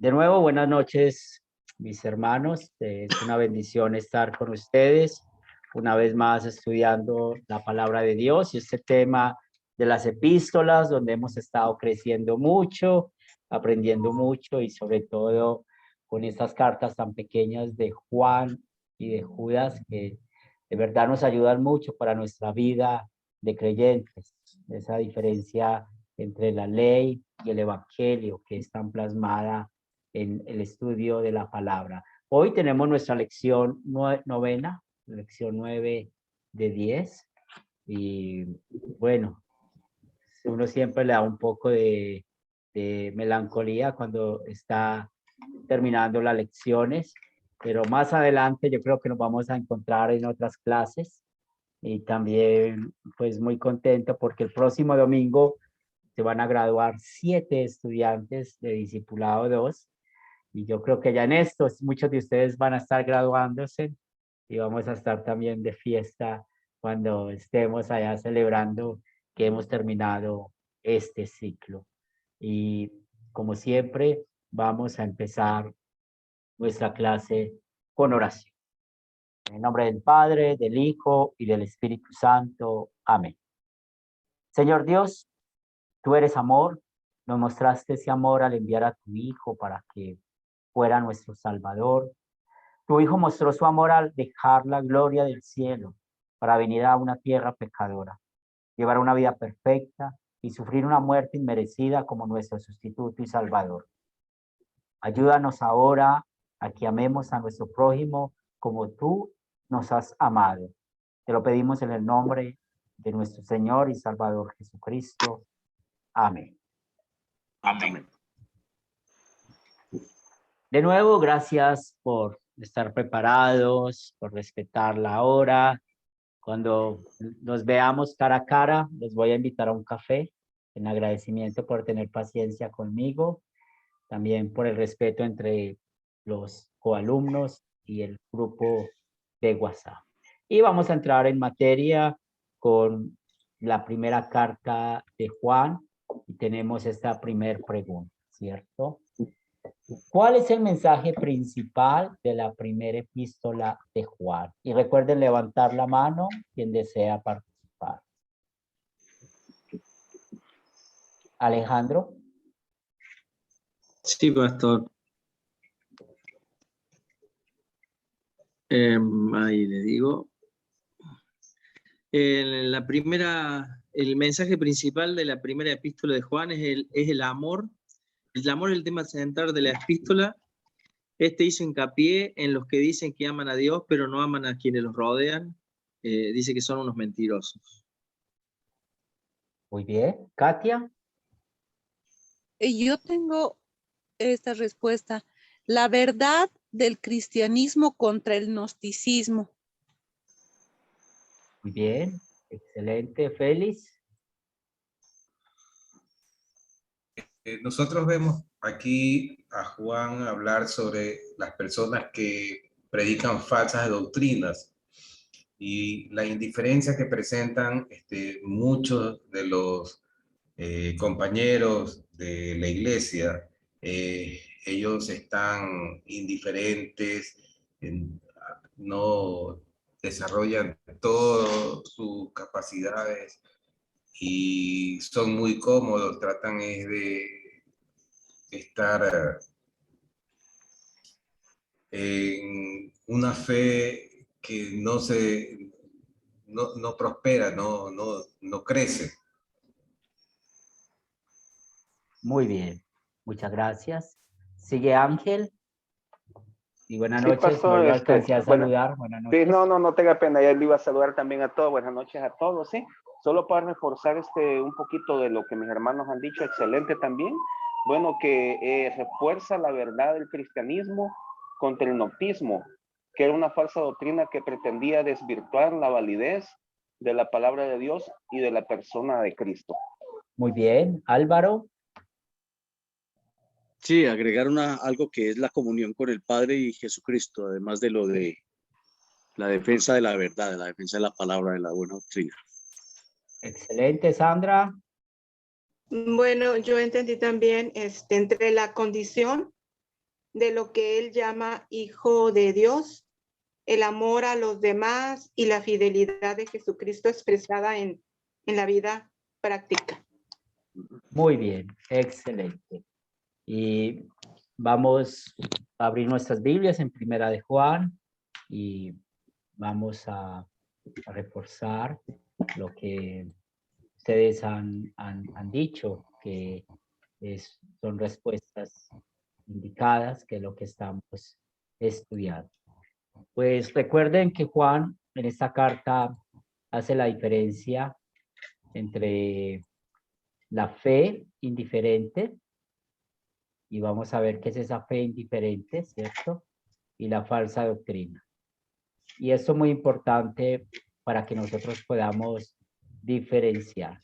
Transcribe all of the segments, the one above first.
De nuevo, buenas noches, mis hermanos. Es una bendición estar con ustedes una vez más estudiando la palabra de Dios y este tema de las epístolas, donde hemos estado creciendo mucho, aprendiendo mucho y sobre todo con estas cartas tan pequeñas de Juan y de Judas que de verdad nos ayudan mucho para nuestra vida de creyentes. Esa diferencia entre la ley y el evangelio que es tan plasmada en el estudio de la palabra. Hoy tenemos nuestra lección novena, lección 9 de 10. Y bueno, uno siempre le da un poco de melancolía cuando está terminando las lecciones, pero más adelante yo creo que nos vamos a encontrar en otras clases y también pues muy contento porque el próximo domingo se van a graduar 7 estudiantes de Discipulado 2 y yo creo que ya en estos muchos de ustedes van a estar graduándose y vamos a estar también de fiesta cuando estemos allá celebrando que hemos terminado este ciclo. Y como siempre, vamos a empezar nuestra clase con oración. En el nombre del Padre, del Hijo y del Espíritu Santo. Amén. Señor Dios, tú eres amor, nos mostraste ese amor al enviar a tu Hijo para que fuera nuestro Salvador. Tu Hijo mostró su amor al dejar la gloria del cielo para venir a una tierra pecadora, llevar una vida perfecta y sufrir una muerte inmerecida como nuestro sustituto y Salvador. Ayúdanos ahora a que amemos a nuestro prójimo como tú nos has amado. Te lo pedimos en el nombre de nuestro Señor y Salvador Jesucristo. Amén. Amén. De nuevo, gracias por estar preparados, por respetar la hora. Cuando nos veamos cara a cara, les voy a invitar a un café en agradecimiento por tener paciencia conmigo, también por el respeto entre los coalumnos y el grupo de WhatsApp. Y vamos a entrar en materia con la primera carta de Juan y tenemos esta primera pregunta, ¿cierto? ¿Cuál es el mensaje principal de la primera epístola de Juan? Y recuerden levantar la mano quien desea participar. Alejandro. Sí, pastor. Ahí le digo. El mensaje principal de la primera epístola de Juan es el amor. El amor es el tema central de la epístola. Este hizo hincapié en los que dicen que aman a Dios, pero no aman a quienes los rodean. Dice que son unos mentirosos. Muy bien. Katia. Yo tengo esta respuesta. La verdad del cristianismo contra el gnosticismo. Muy bien. Excelente. Félix. Nosotros vemos aquí a Juan hablar sobre las personas que predican falsas doctrinas y la indiferencia que presentan muchos de los compañeros de la iglesia. Ellos están indiferentes, no desarrollan todas sus capacidades y son muy cómodos, tratan de estar en una fe que no prospera, no crece. Muy bien. Muchas gracias. Sigue Ángel. Y buenas Sí, noches. pastor, No lo alcancé a saludar. Buenas noches. Sí, no tenga pena, ya le iba a saludar también a todos. Buenas noches a todos, sí. Solo para reforzar un poquito de lo que mis hermanos han dicho, excelente también. Bueno, que refuerza la verdad del cristianismo contra el gnosticismo, que era una falsa doctrina que pretendía desvirtuar la validez de la palabra de Dios y de la persona de Cristo. Muy bien. Álvaro. Sí, agregar algo que es la comunión con el Padre y Jesucristo, además de lo de la defensa de la verdad, de la defensa de la palabra, de la buena doctrina. Excelente, Sandra. Bueno, yo entendí también entre la condición de lo que él llama hijo de Dios, el amor a los demás y la fidelidad de Jesucristo expresada en la vida práctica. Muy bien, excelente. Y vamos a abrir nuestras Biblias en Primera de Juan y vamos a reforzar lo que ustedes han dicho, que son respuestas indicadas, que es lo que estamos estudiando. Pues recuerden que Juan en esta carta hace la diferencia entre la fe indiferente, y vamos a ver qué es esa fe indiferente, ¿cierto? Y la falsa doctrina. Y esto es muy importante para que nosotros podamos diferenciar.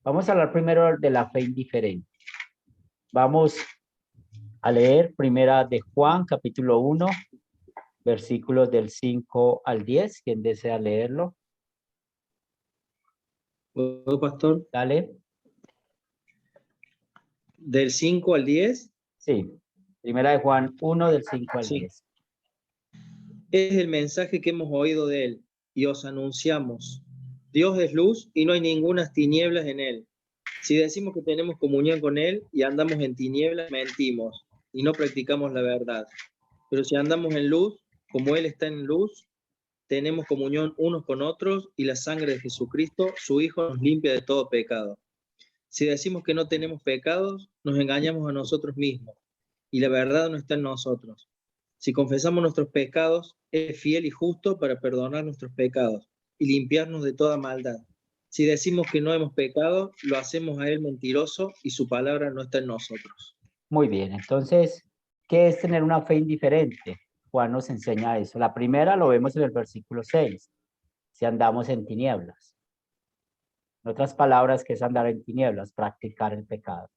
Vamos a hablar primero de la fe indiferente. Vamos a leer Primera de Juan, capítulo 1, versículos del 5 al 10. ¿Quién desea leerlo? ¿Puedo, pastor? Dale. ¿Del 5 al 10? Sí. Primera de Juan 1, del 5 al 10. Es el mensaje que hemos oído de él y os anunciamos. Dios es luz y no hay ninguna tinieblas en él. Si decimos que tenemos comunión con él y andamos en tinieblas, mentimos y no practicamos la verdad. Pero si andamos en luz, como él está en luz, tenemos comunión unos con otros y la sangre de Jesucristo, su Hijo, nos limpia de todo pecado. Si decimos que no tenemos pecados, nos engañamos a nosotros mismos y la verdad no está en nosotros. Si confesamos nuestros pecados, es fiel y justo para perdonar nuestros pecados y limpiarnos de toda maldad. Si decimos que no hemos pecado, lo hacemos a él mentiroso y su palabra no está en nosotros. Muy bien, entonces, ¿qué es tener una fe indiferente? Juan nos enseña eso. La primera lo vemos en el versículo 6, si andamos en tinieblas. En otras palabras, ¿qué es andar en tinieblas? Practicar el pecado.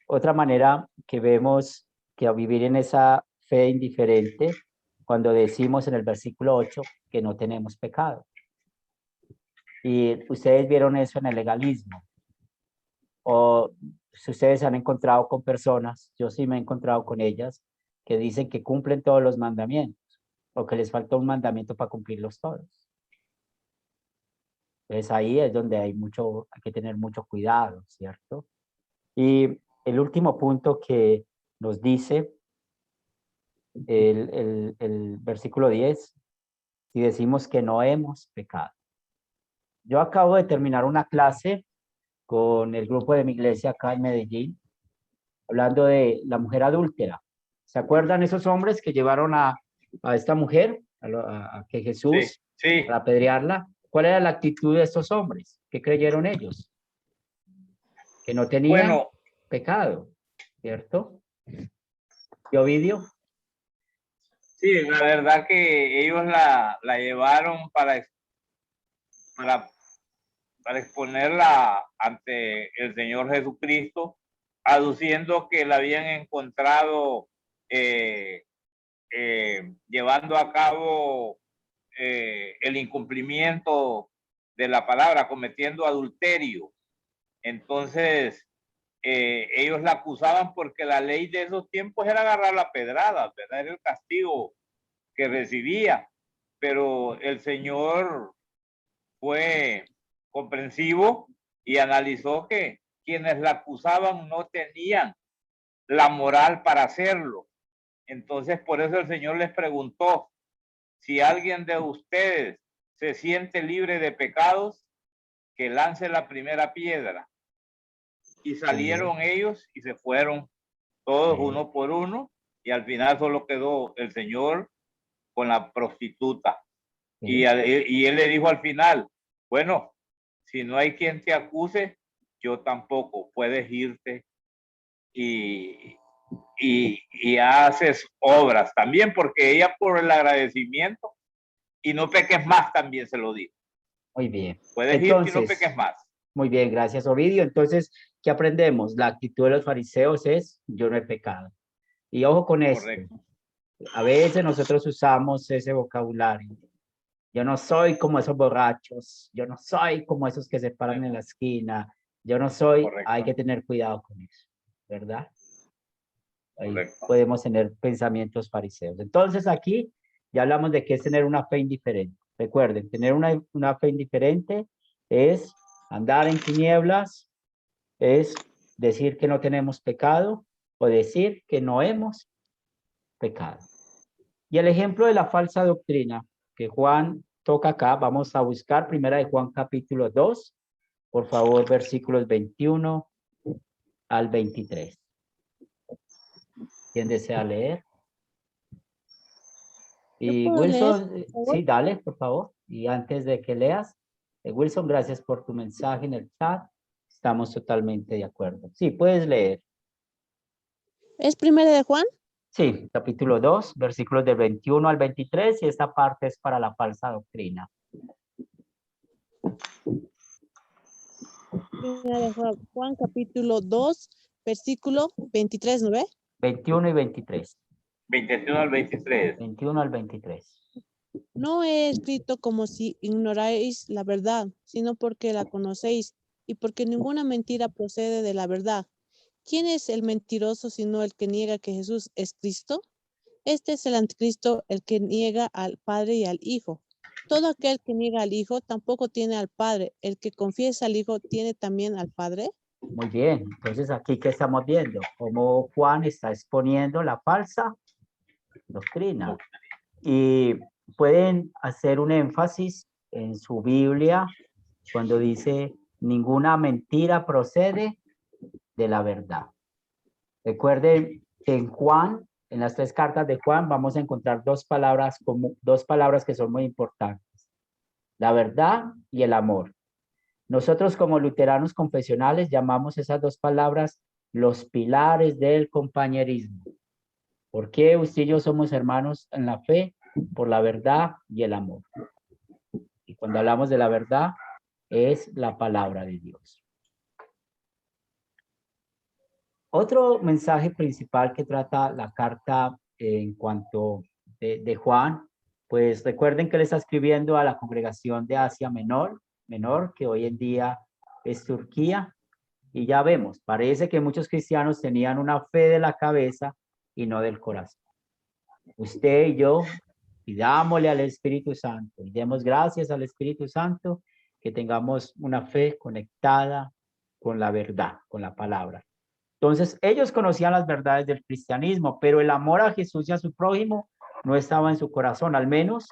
Otra manera que vemos que a vivir en esa fe indiferente, cuando decimos en el versículo 8 que no tenemos pecado. Y ustedes vieron eso en el legalismo. O si ustedes se han encontrado con personas, yo sí me he encontrado con ellas, que dicen que cumplen todos los mandamientos, o que les falta un mandamiento para cumplirlos todos. Entonces ahí es donde hay que tener mucho cuidado, ¿cierto? Y el último punto que nos dice el versículo 10, si decimos que no hemos pecado. Yo acabo de terminar una clase con el grupo de mi iglesia acá en Medellín, hablando de la mujer adúltera. ¿Se acuerdan esos hombres que llevaron a esta mujer, a que Jesús, sí, para apedrearla? ¿Cuál era la actitud de estos hombres? ¿Qué creyeron ellos? Que no tenían pecado, ¿cierto? ¿Y Ovidio? Sí, la verdad que ellos la llevaron para exponerla ante el Señor Jesucristo, aduciendo que la habían encontrado llevando a cabo el incumplimiento de la palabra, cometiendo adulterio. Entonces, ellos la acusaban porque la ley de esos tiempos era agarrar la pedrada, ¿verdad? Era el castigo que recibía. Pero el Señor fue comprensivo y analizó que quienes la acusaban no tenían la moral para hacerlo. Entonces, por eso el Señor les preguntó, si alguien de ustedes se siente libre de pecados, que lance la primera piedra. Y salieron ellos y se fueron todos uno por uno, y al final solo quedó el Señor con la prostituta. Y él le dijo al final, bueno, si no hay quien te acuse, yo tampoco, puedes irte y haces obras también, porque ella por el agradecimiento, y no peques más, también se lo dijo. Muy bien. Puedes irte y no peques más. Muy bien, gracias, Ovidio. Entonces, ¿qué aprendemos? La actitud de los fariseos es, yo no he pecado. Y ojo con esto. Correcto. A veces nosotros usamos ese vocabulario. Yo no soy como esos borrachos. Yo no soy como esos que se paran en la esquina. Yo no soy. Correcto. Hay que tener cuidado con eso, ¿verdad? Ahí Correcto. podemos tener pensamientos fariseos. Entonces aquí ya hablamos de qué es tener una fe indiferente. Recuerden, tener una fe indiferente es andar en tinieblas, es decir que no tenemos pecado o decir que no hemos pecado. Y el ejemplo de la falsa doctrina que Juan toca acá, vamos a buscar primera de Juan capítulo 2, por favor, versículos 21 al 23. ¿Quién desea leer? Y puedo leer, Wilson, por favor? sí, dale, por favor. Y antes de que leas, Wilson, gracias por tu mensaje en el chat. Estamos totalmente de acuerdo. Sí, puedes leer. ¿Es primera de Juan? Sí, capítulo 2, versículos del 21 al 23, y esta parte es para la falsa doctrina. Primera de Juan, capítulo 2, versículo 23, ¿no ve? 21 y 23. 21 al 23. 21 al 23. No he escrito como si ignoráis la verdad, sino porque la conocéis, y porque ninguna mentira procede de la verdad. ¿Quién es el mentiroso sino el que niega que Jesús es Cristo? Este es el anticristo, el que niega al Padre y al Hijo. Todo aquel que niega al Hijo tampoco tiene al Padre. El que confiesa al Hijo tiene también al Padre. Muy bien, entonces aquí ¿qué estamos viendo? Cómo Juan está exponiendo la falsa doctrina. Y pueden hacer un énfasis en su Biblia cuando dice ninguna mentira procede de la verdad. Recuerden que en Juan, en las 3 cartas de Juan, vamos a encontrar dos palabras que son muy importantes: la verdad y el amor. Nosotros como luteranos confesionales llamamos esas 2 palabras los pilares del compañerismo. ¿Por qué usted y yo somos hermanos en la fe? Por la verdad y el amor. Y cuando hablamos de la verdad, es la palabra de Dios. Otro mensaje principal que trata la carta en cuanto de Juan, pues recuerden que él está escribiendo a la congregación de Asia Menor, que hoy en día es Turquía, y ya vemos, parece que muchos cristianos tenían una fe de la cabeza y no del corazón. Usted y yo, pidámosle al Espíritu Santo y demos gracias al Espíritu Santo que tengamos una fe conectada con la verdad, con la palabra. Entonces, ellos conocían las verdades del cristianismo, pero el amor a Jesús y a su prójimo no estaba en su corazón, al menos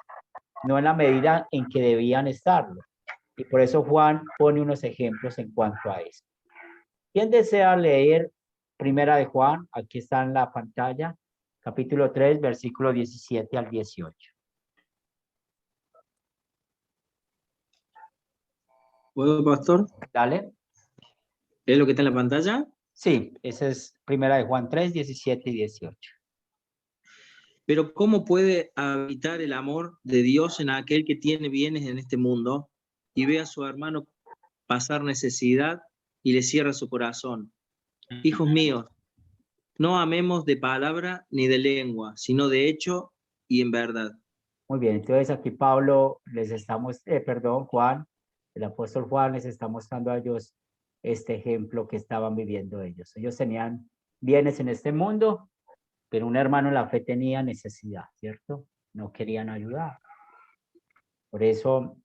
no en la medida en que debían estarlo. Y por eso Juan pone unos ejemplos en cuanto a eso. ¿Quién desea leer primera de Juan? Aquí está en la pantalla, capítulo 3, versículo 17 al 18. ¿Puedo, pastor? Dale. ¿Es lo que está en la pantalla? Sí, esa es primera de Juan 3, 17 y 18. Pero ¿cómo puede habitar el amor de Dios en aquel que tiene bienes en este mundo y ve a su hermano pasar necesidad y le cierra su corazón? Hijos míos, no amemos de palabra ni de lengua, sino de hecho y en verdad. Muy bien, entonces aquí Pablo les estamos, Juan, el apóstol Juan les está mostrando a ellos este ejemplo que estaban viviendo ellos. Ellos tenían bienes en este mundo, pero un hermano en la fe tenía necesidad, ¿cierto? No querían ayudar. Por eso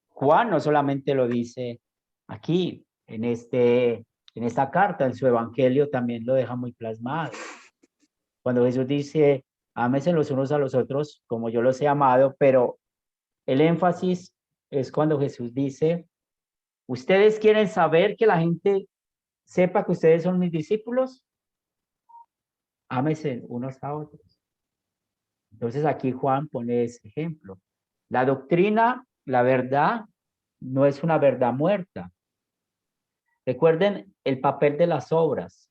Juan no solamente lo dice aquí, en esta carta, en su evangelio también lo deja muy plasmado. Cuando Jesús dice, ámense los unos a los otros como yo los he amado, pero el énfasis es cuando Jesús dice, ¿ustedes quieren saber que la gente sepa que ustedes son mis discípulos? Ámense unos a otros. Entonces aquí Juan pone ese ejemplo. La doctrina, la verdad, no es una verdad muerta. Recuerden el papel de las obras.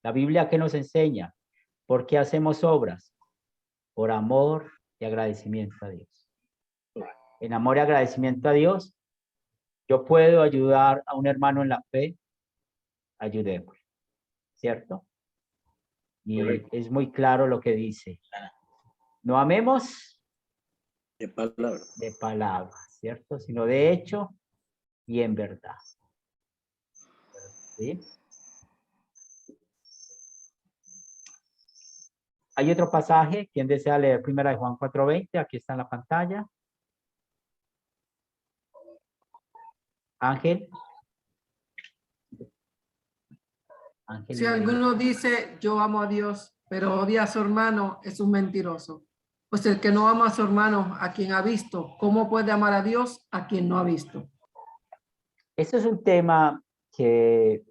La Biblia, ¿qué nos enseña? ¿Por qué hacemos obras? Por amor y agradecimiento a Dios. En amor y agradecimiento a Dios, yo puedo ayudar a un hermano en la fe, ayudémosle, ¿cierto? Y es muy claro lo que dice. No amemos De palabra. de palabra, ¿cierto? Sino de hecho y en verdad. ¿Sí? Hay otro pasaje. ¿Quién desea leer 1 de Juan 4:20? Aquí está en la pantalla. Ángel. Ángel. Si alguno dice, yo amo a Dios, pero odia a su hermano, es un mentiroso. Pues el que no ama a su hermano, a quien ha visto, ¿cómo puede amar a Dios a quien no ha visto? Este es un tema que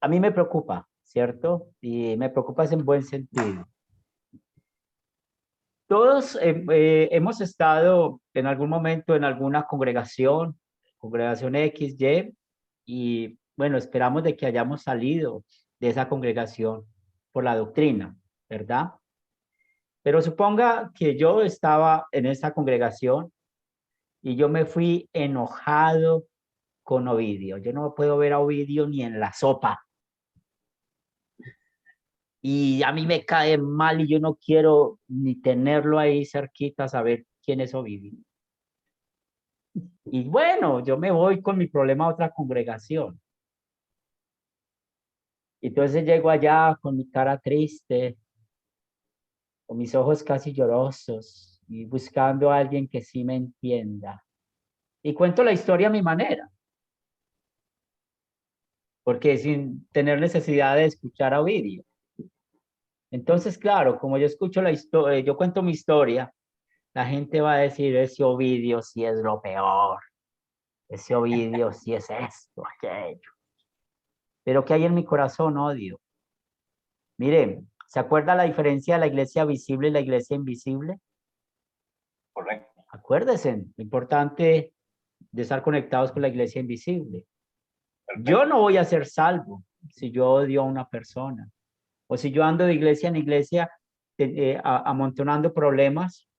a mí me preocupa, ¿cierto? Y me preocupa en buen sentido. Todos hemos estado en algún momento en alguna congregación X, y bueno, esperamos de que hayamos salido de esa congregación por la doctrina, ¿verdad? Pero suponga que yo estaba en esa congregación y yo me fui enojado con Ovidio. Yo no puedo ver a Ovidio ni en la sopa. Y a mí me cae mal y yo no quiero ni tenerlo ahí cerquita a saber quién es Ovidio. Y bueno, yo me voy con mi problema a otra congregación. Entonces llego allá con mi cara triste, con mis ojos casi llorosos y buscando a alguien que sí me entienda. Y cuento la historia a mi manera. Porque sin tener necesidad de escuchar a Ovidio. Entonces, claro, como yo escucho la historia, yo cuento mi historia, la gente va a decir, ese Ovidio sí es lo peor. Ese Ovidio sí es esto, aquello. Pero ¿qué hay en mi corazón? Odio. Miren, ¿se acuerda la diferencia de la iglesia visible y la iglesia invisible? Correcto. Acuérdense, lo importante de estar conectados con la iglesia invisible. Perfecto. Yo no voy a ser salvo si yo odio a una persona. O si yo ando de iglesia en iglesia amontonando problemas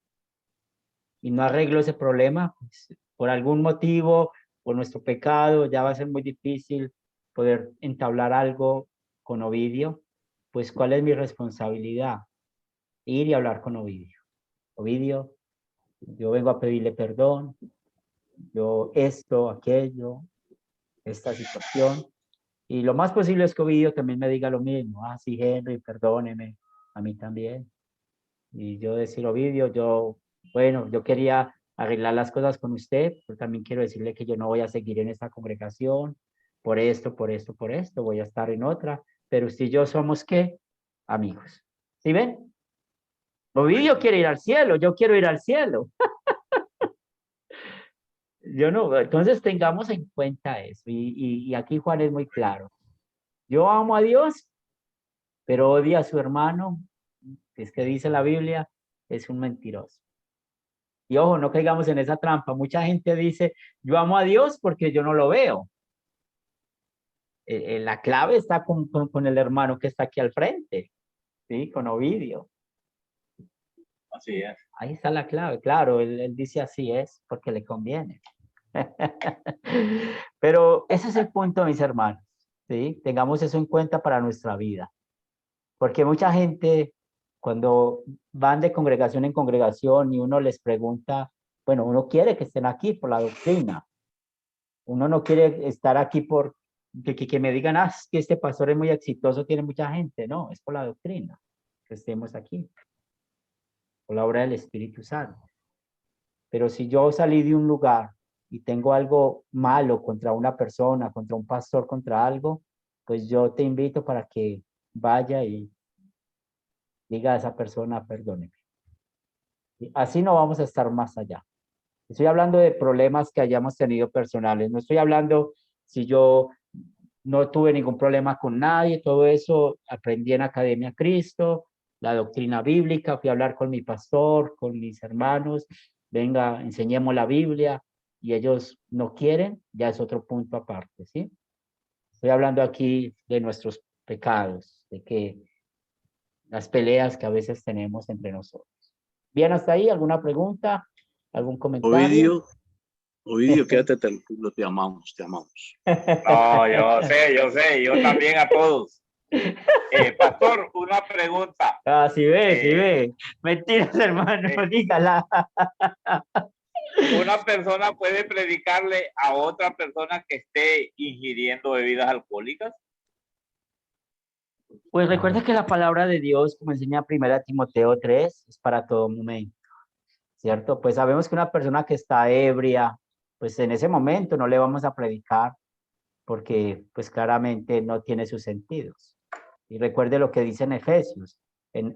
y no arreglo ese problema, pues, por algún motivo, por nuestro pecado, ya va a ser muy difícil poder entablar algo con Ovidio. Pues, ¿cuál es mi responsabilidad? Ir y hablar con Ovidio. Ovidio, yo vengo a pedirle perdón, yo esto, aquello, esta situación. Y lo más posible es que Ovidio también me diga lo mismo. Ah, sí, Henry, perdóneme, a mí también. Y yo decir, Ovidio, bueno, yo quería arreglar las cosas con usted, pero también quiero decirle que yo no voy a seguir en esta congregación por esto, voy a estar en otra, pero usted y yo somos, ¿qué? Amigos. ¿Sí ven? Ovidio quiere ir al cielo, yo quiero ir al cielo. Yo no, entonces tengamos en cuenta eso, y aquí Juan es muy claro. Yo amo a Dios, pero odia a su hermano, es que dice la Biblia, es un mentiroso. Y ojo, no caigamos en esa trampa. Mucha gente dice, yo amo a Dios porque yo no lo veo. La clave está con el hermano que está aquí al frente, ¿sí? Con Ovidio. Así es. Ahí está la clave, claro, él dice así es porque le conviene. Pero ese es el punto, mis hermanos, ¿sí? Tengamos eso en cuenta para nuestra vida. Porque mucha gente, cuando van de congregación en congregación y uno les pregunta, bueno, uno quiere que estén aquí por la doctrina. Uno no quiere estar aquí por que me digan, ah, es que este pastor es muy exitoso, tiene mucha gente. No, es por la doctrina que estemos aquí, por la obra del Espíritu Santo. Pero si yo salí de un lugar y tengo algo malo contra una persona, contra un pastor, contra algo, pues yo te invito para que vaya y diga a esa persona, perdóneme. Y así no vamos a estar más allá. Estoy hablando de problemas que hayamos tenido personales. No estoy hablando si yo no tuve ningún problema con nadie, todo eso aprendí en Academia Cristo, la doctrina bíblica, fui a hablar con mi pastor, con mis hermanos, venga, enseñemos la Biblia, y ellos no quieren, ya es otro punto aparte, ¿sí? Estoy hablando aquí de nuestros pecados, de que las peleas que a veces tenemos entre nosotros. Bien, hasta ahí, ¿alguna pregunta? ¿Algún comentario? Ovidio, quédate tranquilo, te amamos, te amamos. No, yo sé, yo también a todos. Pastor, una pregunta. Ah, sí ve. Mentiras, hermano, dígala. ¿Una persona puede predicarle a otra persona que esté ingiriendo bebidas alcohólicas? Pues recuerda que la palabra de Dios, como enseña 1 Timoteo 3, es para todo momento, ¿cierto? Pues sabemos que una persona que está ebria, pues en ese momento no le vamos a predicar porque pues claramente no tiene sus sentidos. Y recuerde lo que dice en Efesios,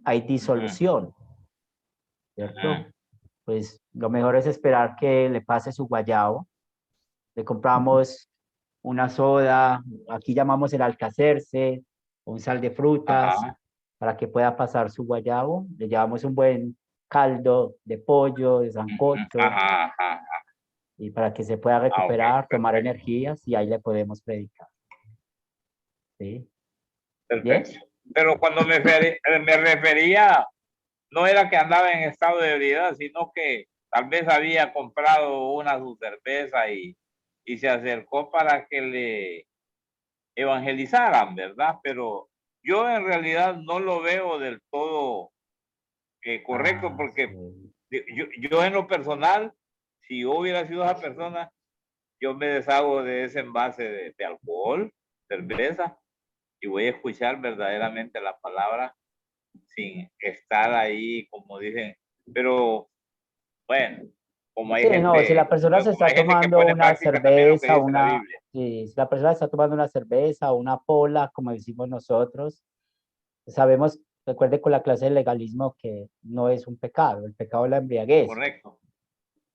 hay disolución, ¿cierto? Pues lo mejor es esperar que le pase su guayabo. Le compramos una soda, aquí llamamos el alcacerce, un sal de frutas, para que pueda pasar su guayabo. Le llevamos un buen caldo de pollo, de sancocho, y para que se pueda recuperar, tomar energías, y ahí le podemos predicar. ¿Sí? Perfecto. ¿Bien? Pero cuando me refería, no era que andaba en estado de ebriedad, sino que tal vez había comprado su cerveza y se acercó para que le evangelizaran, ¿verdad? Pero yo en realidad no lo veo del todo correcto, porque yo en lo personal, si yo hubiera sido esa persona, yo me deshago de ese envase de alcohol, cerveza, y voy a escuchar verdaderamente la palabra sin estar ahí, como dicen. Pero bueno, como hay Sí, gente, no, si la persona se está tomando una cerveza, si la persona está tomando una cerveza o una pola, como decimos nosotros, sabemos, recuerde con la clase de legalismo que no es un pecado, el pecado es la embriaguez. Correcto.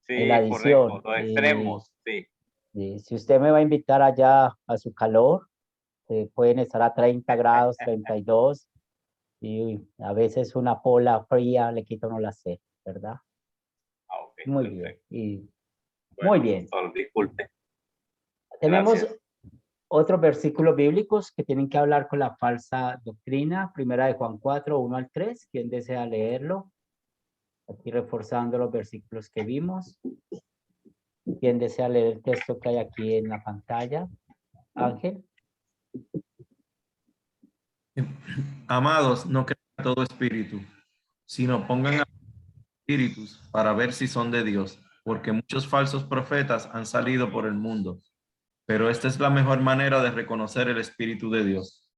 Sí, es la adición. correcto, los extremos, sí. Y si usted me va a invitar allá a su calor, pueden estar a 30 grados, 32, y a veces una pola fría le quita uno la sed, ¿verdad? Okay, muy perfecto. bien. Y bueno, muy bien. Doctor, disculpe. Tenemos Gracias. otros versículos bíblicos que tienen que hablar con la falsa doctrina. Primera de Juan 4, 1 al 3. ¿Quién desea leerlo? Aquí reforzando los versículos que vimos. ¿Quién desea leer el texto que hay aquí en la pantalla? Ángel. Amados, no crean a todo espíritu, sino pongan a espíritus para ver si son de Dios, porque muchos falsos profetas han salido por el mundo. Pero esta es la mejor manera de reconocer el Espíritu de Dios.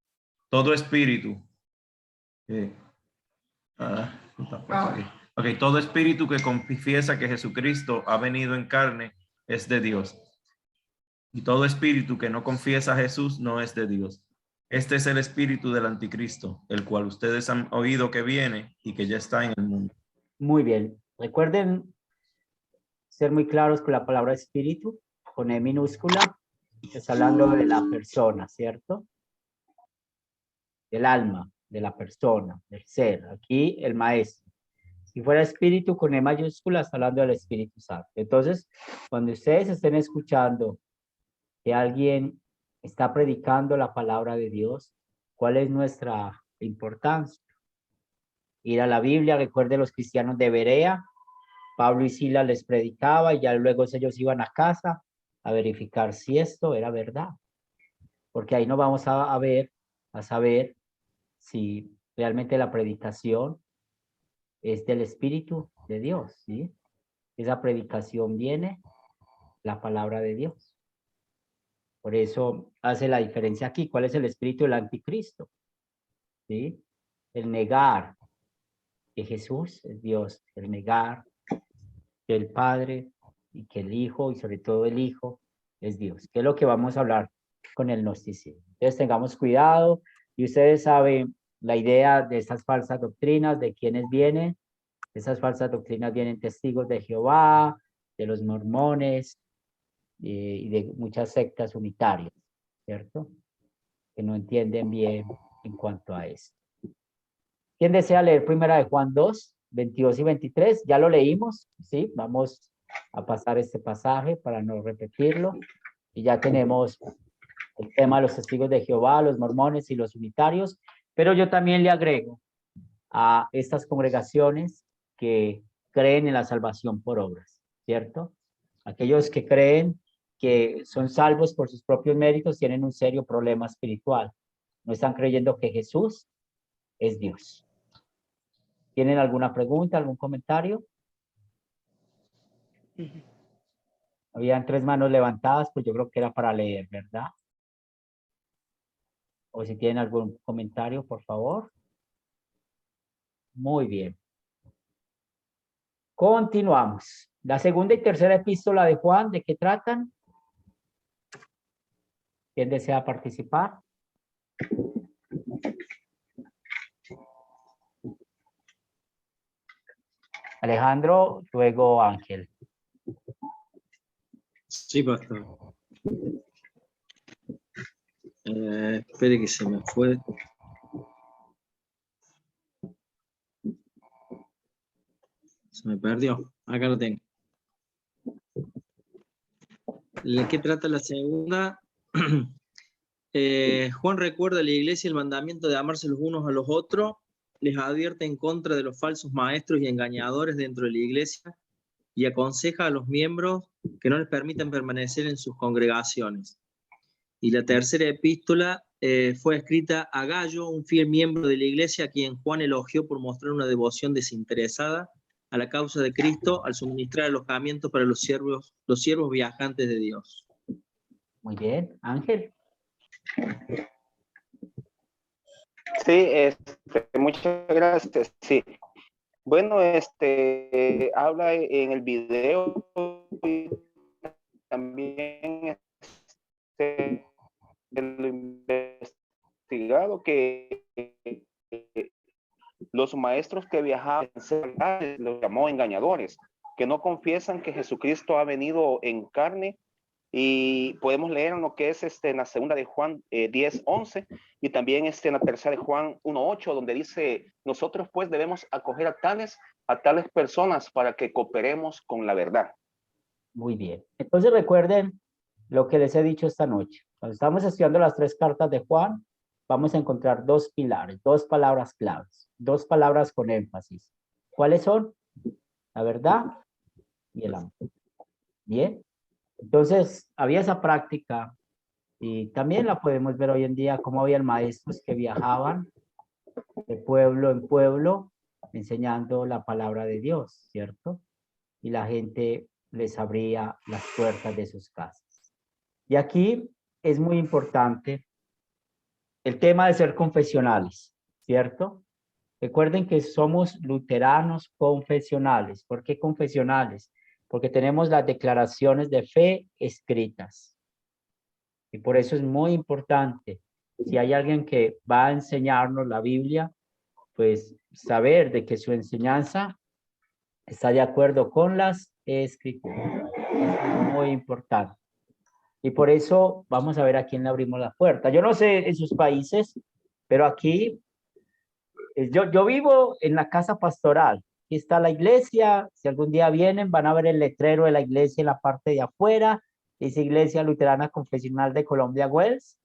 Todo espíritu, todo espíritu que confiesa que Jesucristo ha venido en carne es de Dios. Y todo espíritu que no confiesa a Jesús no es de Dios. Este es el espíritu del anticristo, el cual ustedes han oído que viene y que ya está en el mundo. Muy bien. Recuerden ser muy claros con la palabra espíritu, con E minúscula. Está hablando de la persona, ¿cierto? Del alma, de la persona, del ser. Aquí el maestro. Si fuera espíritu con E mayúscula, está hablando del Espíritu Santo. Entonces, cuando ustedes estén escuchando que alguien está predicando la palabra de Dios, ¿cuál es nuestra importancia? Ir a la Biblia. Recuerde los cristianos de Berea, Pablo y Silas les predicaba y ya luego ellos iban a casa a verificar si esto era verdad. Porque ahí no vamos a saber si realmente la predicación es del Espíritu de Dios, ¿sí? Esa predicación viene la palabra de Dios. Por eso hace la diferencia aquí. ¿Cuál es el espíritu del anticristo? ¿Sí? El negar que Jesús es Dios, el negar que el Padre y que el Hijo, y sobre todo el Hijo, es Dios, que es lo que vamos a hablar con el gnosticismo. Entonces tengamos cuidado, y ustedes saben la idea de estas falsas doctrinas, de quiénes vienen. Esas falsas doctrinas vienen testigos de Jehová, de los mormones y de muchas sectas unitarias, ¿cierto? Que no entienden bien en cuanto a eso. ¿Quién desea leer primera de Juan 2, 22 y 23? Ya lo leímos, ¿sí? Vamos a pasar este pasaje para no repetirlo. Y ya tenemos el tema de los testigos de Jehová, los mormones y los unitarios. Pero yo también le agrego a estas congregaciones que creen en la salvación por obras, ¿cierto? Aquellos que creen que son salvos por sus propios méritos tienen un serio problema espiritual. No están creyendo que Jesús es Dios. ¿Tienen alguna pregunta, algún comentario? Habían 3 manos levantadas, pues yo creo que era para leer, ¿verdad? O si tienen algún comentario, por favor. Muy bien. Continuamos. La segunda y tercera epístola de Juan, ¿de qué tratan? ¿Quién desea participar? Alejandro, luego Ángel. Sí, pastor. Espere que se me fue. Se me perdió. Acá lo tengo. ¿De qué trata la segunda? Juan recuerda a la iglesia el mandamiento de amarse los unos a los otros, les advierte en contra de los falsos maestros y engañadores dentro de la iglesia y aconseja a los miembros que no les permitan permanecer en sus congregaciones. Y la tercera epístola fue escrita a Gallo, un fiel miembro de la iglesia a quien Juan elogió por mostrar una devoción desinteresada a la causa de Cristo al suministrar alojamiento para los siervos viajantes de Dios. Muy bien, Ángel. Sí, muchas gracias. Sí. Bueno, habla en el video y también el investigado que los maestros que viajaban los llamó engañadores, que no confiesan que Jesucristo ha venido en carne. Y podemos leer en lo que es en la segunda de Juan 10:11 y también en la tercera de Juan 1:8, donde dice: nosotros pues debemos acoger a tales personas para que cooperemos con la verdad. Muy bien. Entonces recuerden lo que les he dicho esta noche. Cuando estamos estudiando las 3 cartas de Juan, vamos a encontrar 2 pilares, 2 palabras claves, 2 palabras con énfasis. ¿Cuáles son? La verdad y el amor. Bien. Entonces, había esa práctica y también la podemos ver hoy en día, como había maestros que viajaban de pueblo en pueblo enseñando la palabra de Dios, ¿cierto? Y la gente les abría las puertas de sus casas. Y aquí es muy importante el tema de ser confesionales, ¿cierto? Recuerden que somos luteranos confesionales. ¿Por qué confesionales? Porque tenemos las declaraciones de fe escritas. Y por eso es muy importante, si hay alguien que va a enseñarnos la Biblia, pues saber de que su enseñanza está de acuerdo con las escrituras. Es muy importante. Y por eso vamos a ver a quién le abrimos la puerta. Yo no sé en sus países, pero aquí yo vivo en la casa pastoral. Aquí está la iglesia. Si algún día vienen, van a ver el letrero de la iglesia en la parte de afuera. Dice Iglesia Luterana Confesional de Colombia, Wells.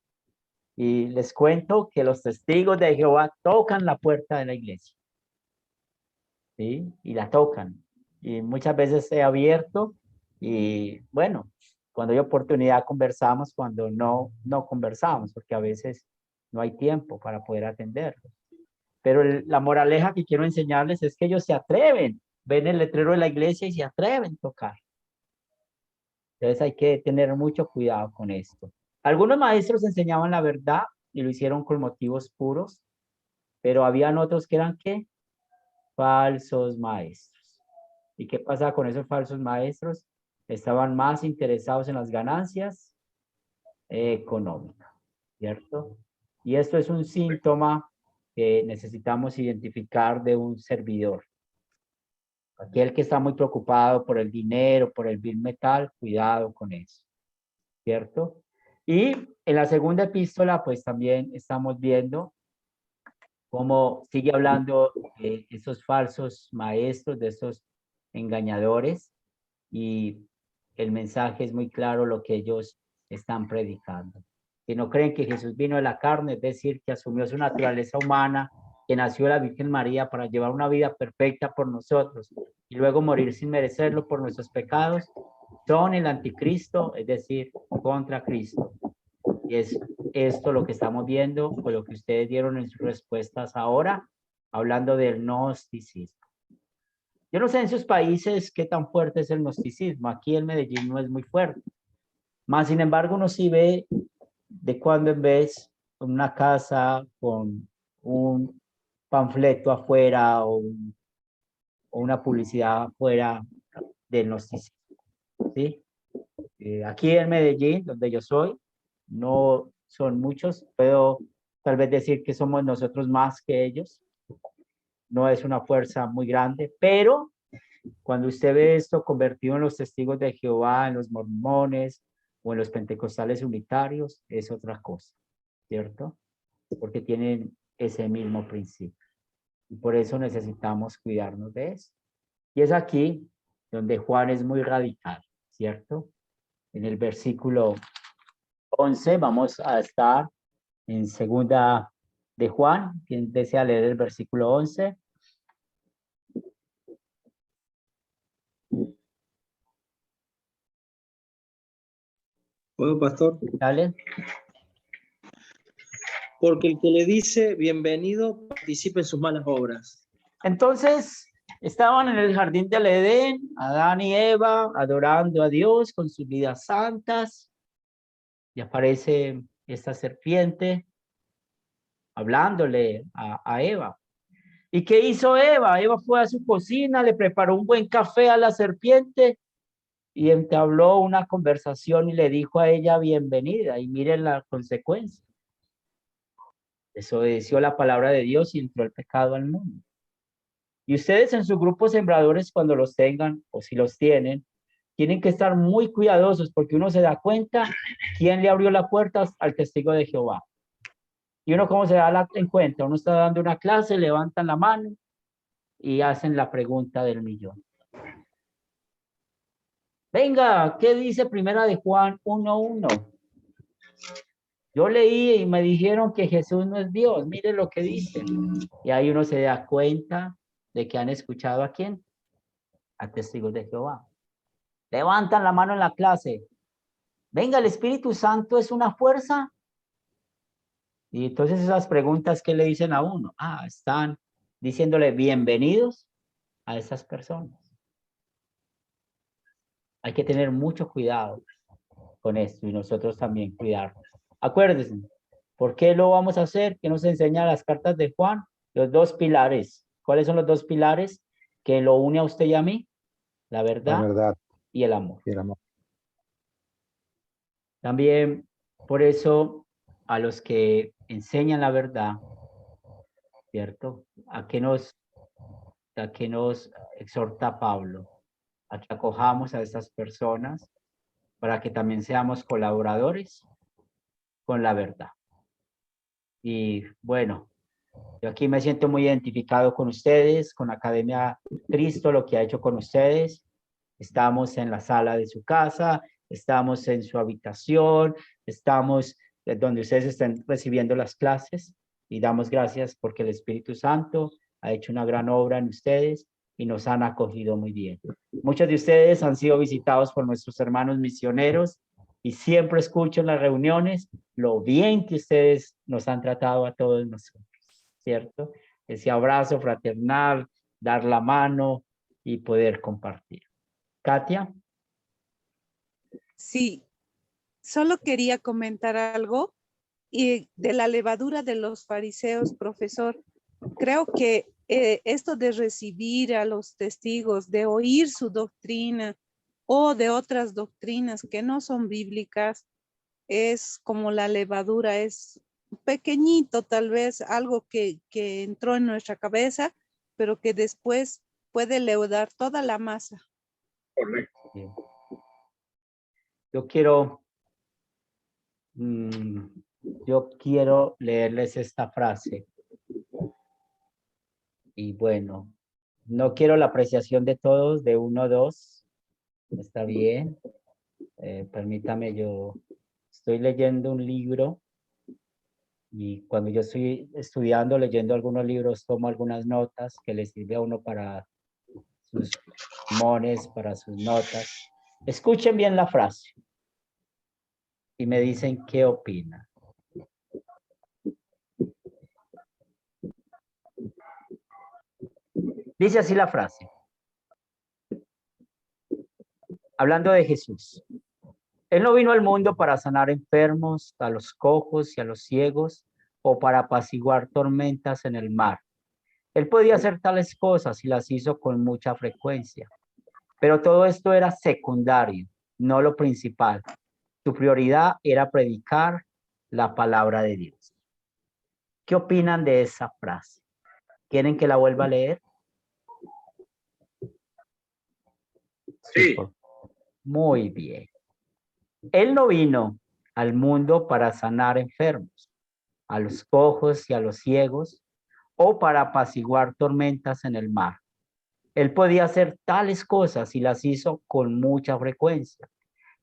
Y les cuento que los testigos de Jehová tocan la puerta de la iglesia. ¿Sí? Y la tocan. Y muchas veces he abierto. Y bueno, cuando hay oportunidad conversamos, cuando no conversamos, porque a veces no hay tiempo para poder atenderlos. Pero la moraleja que quiero enseñarles es que ellos se atreven, ven el letrero de la iglesia y se atreven a tocar. Entonces hay que tener mucho cuidado con esto. Algunos maestros enseñaban la verdad y lo hicieron con motivos puros, pero habían otros que eran ¿qué? Falsos maestros. ¿Y qué pasa con esos falsos maestros? Estaban más interesados en las ganancias económicas, ¿cierto? Y esto es un síntoma que necesitamos identificar de un servidor. Aquel que está muy preocupado por el dinero, por el bill metal, cuidado con eso, ¿cierto? Y en la segunda epístola, pues también estamos viendo cómo sigue hablando de esos falsos maestros, de esos engañadores, y el mensaje es muy claro lo que ellos están predicando. Que no creen que Jesús vino de la carne, es decir, que asumió su naturaleza humana, que nació de la Virgen María para llevar una vida perfecta por nosotros y luego morir sin merecerlo por nuestros pecados, son el anticristo, es decir, contra Cristo. Y es esto lo que estamos viendo o lo que ustedes dieron en sus respuestas ahora, hablando del gnosticismo. Yo no sé en sus países qué tan fuerte es el gnosticismo. Aquí en Medellín no es muy fuerte. Más sin embargo, uno sí ve de cuando en vez una casa con un panfleto afuera o una publicidad afuera del gnosticismo, ¿sí? Aquí en Medellín, donde yo soy, no son muchos. Puedo tal vez decir que somos nosotros más que ellos. No es una fuerza muy grande, pero cuando usted ve esto convertido en los testigos de Jehová, en los mormones o en los pentecostales unitarios, es otra cosa, ¿cierto? Porque tienen ese mismo principio. Y por eso necesitamos cuidarnos de eso. Y es aquí donde Juan es muy radical, ¿cierto? En el versículo 11 vamos a estar en segunda de Juan. ¿Quién desea leer el versículo 11? ¿Puedo, pastor? Dale. Porque el que le dice bienvenido participa en sus malas obras. Entonces, estaban en el jardín del Edén, Adán y Eva, adorando a Dios con sus vidas santas, y aparece esta serpiente hablándole a Eva. ¿Y qué hizo Eva? Eva fue a su cocina, le preparó un buen café a la serpiente y entabló una conversación y le dijo a ella bienvenida, y miren la consecuencia. Desobedeció la palabra de Dios y entró el pecado al mundo. Y ustedes en su grupo sembradores, cuando los tengan, o si los tienen, tienen que estar muy cuidadosos, porque uno se da cuenta quién le abrió la puerta al testigo de Jehová. Y uno, ¿cómo se da en cuenta? Uno está dando una clase, levantan la mano y hacen la pregunta del millón. Venga, ¿qué dice primera de Juan 1:1? Yo leí y me dijeron que Jesús no es Dios. Mire lo que dice. Y ahí uno se da cuenta de que han escuchado a quién, a testigos de Jehová. Levantan la mano en la clase. Venga, el Espíritu Santo es una fuerza. Y entonces esas preguntas que le dicen a uno, están diciéndole bienvenidos a esas personas. Hay que tener mucho cuidado con esto y nosotros también cuidarnos. Acuérdense, ¿por qué lo vamos a hacer? ¿Qué nos enseña las cartas de Juan? Los dos pilares. ¿Cuáles son los dos pilares que lo une a usted y a mí? La verdad y el amor. También, por eso, a los que enseñan la verdad, ¿cierto? ¿A qué nos exhorta Pablo? A que acojamos a estas personas para que también seamos colaboradores con la verdad. Y bueno, yo aquí me siento muy identificado con ustedes, con Academia Cristo, lo que ha hecho con ustedes. Estamos en la sala de su casa, estamos en su habitación, estamos donde ustedes están recibiendo las clases y damos gracias porque el Espíritu Santo ha hecho una gran obra en ustedes y nos han acogido muy bien. Muchos de ustedes han sido visitados por nuestros hermanos misioneros y siempre escucho en las reuniones lo bien que ustedes nos han tratado a todos nosotros, ¿cierto? Ese abrazo fraternal, dar la mano y poder compartir. Katia. Sí, solo quería comentar algo y de la levadura de los fariseos, profesor. Creo que esto de recibir a los testigos, de oír su doctrina o de otras doctrinas que no son bíblicas, es como la levadura, es pequeñito tal vez, algo que entró en nuestra cabeza, pero que después puede leudar toda la masa. Correcto. Yo quiero leerles esta frase. Y bueno, no quiero la apreciación de todos, de 1 o 2. Está bien. Permítame, yo estoy leyendo un libro y cuando yo estoy estudiando, leyendo algunos libros, tomo algunas notas que les sirve a uno para sus mones, para sus notas. Escuchen bien la frase y me dicen qué opinan. Dice así la frase. Hablando de Jesús. Él no vino al mundo para sanar enfermos, a los cojos y a los ciegos, o para apaciguar tormentas en el mar. Él podía hacer tales cosas y las hizo con mucha frecuencia. Pero todo esto era secundario, no lo principal. Su prioridad era predicar la palabra de Dios. ¿Qué opinan de esa frase? ¿Quieren que la vuelva a leer? Sí. Muy bien. Él no vino al mundo para sanar enfermos, a los cojos y a los ciegos, o para apaciguar tormentas en el mar. Él podía hacer tales cosas y las hizo con mucha frecuencia.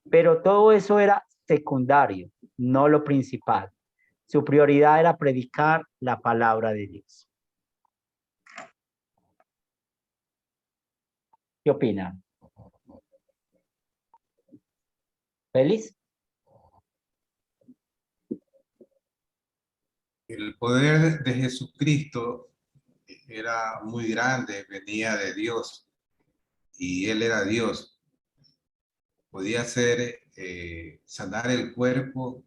Pero todo eso era secundario, no lo principal. Su prioridad era predicar la palabra de Dios. ¿Qué opinan? ¿Feliz? El poder de Jesucristo era muy grande, venía de Dios y Él era Dios. Podía hacer sanar el cuerpo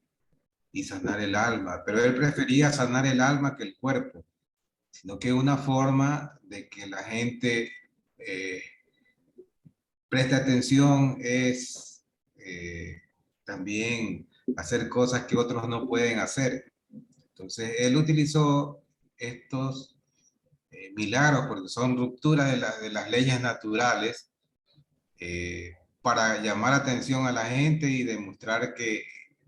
y sanar el alma, pero Él prefería sanar el alma que el cuerpo, sino que una forma de que la gente preste atención es también hacer cosas que otros no pueden hacer. Entonces, Él utilizó estos milagros, porque son rupturas de las leyes naturales, para llamar atención a la gente y demostrar que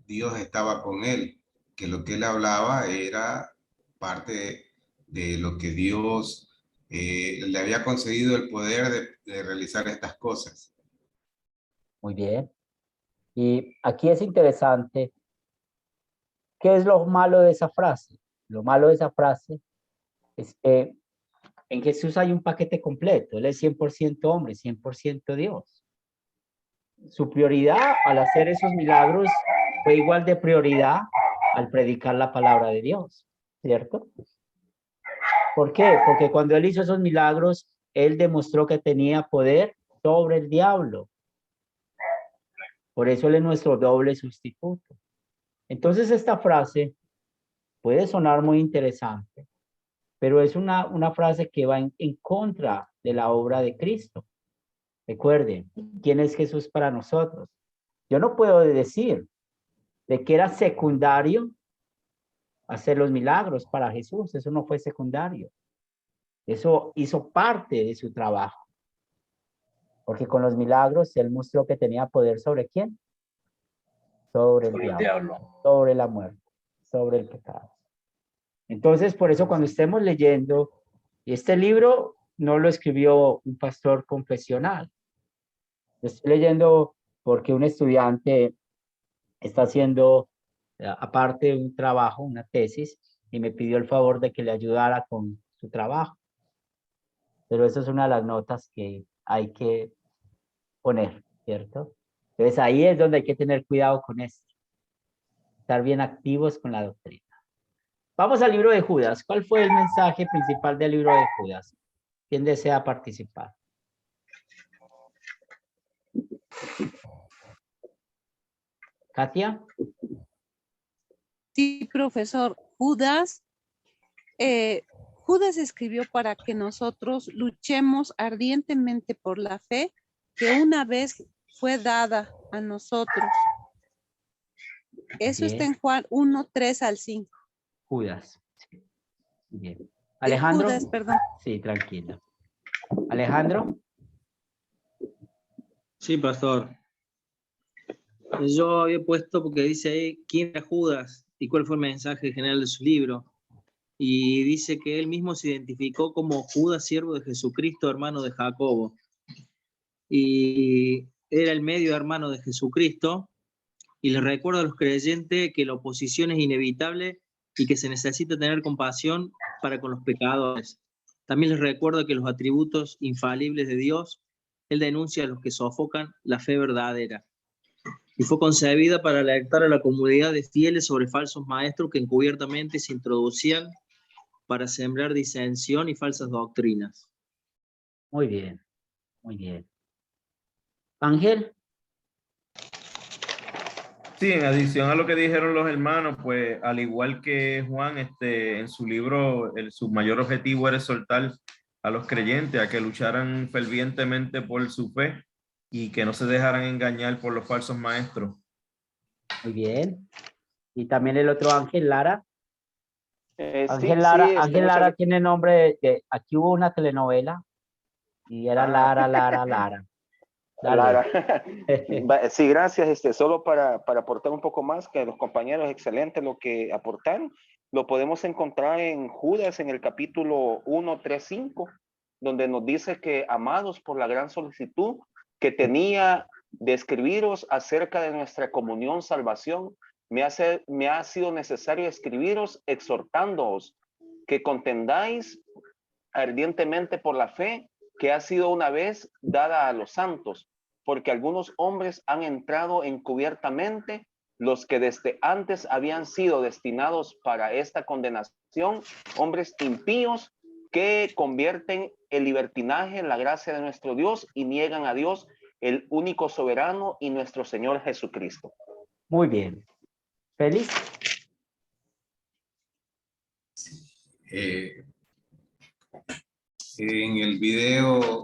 Dios estaba con él, que lo que él hablaba era parte de lo que Dios le había concedido el poder de realizar estas cosas. Muy bien. Y aquí es interesante. ¿Qué es lo malo de esa frase? Lo malo de esa frase es que en Jesús hay un paquete completo. Él es 100% hombre, 100% Dios. Su prioridad al hacer esos milagros fue igual de prioridad al predicar la palabra de Dios, ¿cierto? ¿Por qué? Porque cuando él hizo esos milagros, él demostró que tenía poder sobre el diablo. Por eso él es nuestro doble sustituto. Entonces esta frase puede sonar muy interesante, pero es una frase que va en contra de la obra de Cristo. Recuerden, ¿quién es Jesús para nosotros? Yo no puedo decir de que era secundario hacer los milagros para Jesús. Eso no fue secundario. Eso hizo parte de su trabajo. Porque con los milagros él mostró que tenía poder ¿sobre quién? Sobre el diablo, sobre la muerte, sobre el pecado. Entonces, por eso cuando estemos leyendo, este libro no lo escribió un pastor confesional. Lo estoy leyendo porque un estudiante está haciendo, aparte un trabajo, una tesis, y me pidió el favor de que le ayudara con su trabajo. Pero eso es una de las notas que hay que poner, ¿cierto? Entonces ahí es donde hay que tener cuidado con esto. Estar bien activos con la doctrina. Vamos al libro de Judas. ¿Cuál fue el mensaje principal del libro de Judas? ¿Quién desea participar? ¿Katia? Sí, profesor. Judas escribió para que nosotros luchemos ardientemente por la fe que una vez fue dada a nosotros. Eso Bien. está en Juan 1, 3 al 5. Judas. Sí. Bien. Alejandro. Judas, perdón. Sí, tranquila. Alejandro. Sí, pastor. Yo había puesto porque dice ahí quién era Judas y cuál fue el mensaje general de su libro. Y dice que él mismo se identificó como Judas, siervo de Jesucristo, hermano de Jacobo. Y era el medio hermano de Jesucristo. Y les recuerdo a los creyentes que la oposición es inevitable y que se necesita tener compasión para con los pecadores. También les recuerdo que los atributos infalibles de Dios, Él denuncia a los que sofocan la fe verdadera. Y fue concebida para alertar a la comunidad de fieles sobre falsos maestros que encubiertamente se introducían para sembrar disensión y falsas doctrinas. Muy bien, muy bien. Ángel. Sí, en adición a lo que dijeron los hermanos, pues al igual que Juan, en su libro, su mayor objetivo era exhortar a los creyentes a que lucharan fervientemente por su fe y que no se dejaran engañar por los falsos maestros. Muy bien. Y también el otro Ángel Lara. Ángel Sí, Lara, sí, Ángel muchas Lara tiene nombre aquí hubo una telenovela y era Lara, Lara, Lara. Dale. Lara. Sí, gracias. Solo para aportar un poco más, que los compañeros, excelente lo que aportaron. Lo podemos encontrar en Judas, en el capítulo 1, 3, 5, donde nos dice que, amados, por la gran solicitud que tenía de escribiros acerca de nuestra comunión, salvación, me ha sido necesario escribiros exhortándoos que contendáis ardientemente por la fe que ha sido una vez dada a los santos, porque algunos hombres han entrado encubiertamente, los que desde antes habían sido destinados para esta condenación, hombres impíos que convierten el libertinaje en la gracia de nuestro Dios y niegan a Dios, el único soberano y nuestro Señor Jesucristo. Muy bien. ¿Feliz? En el video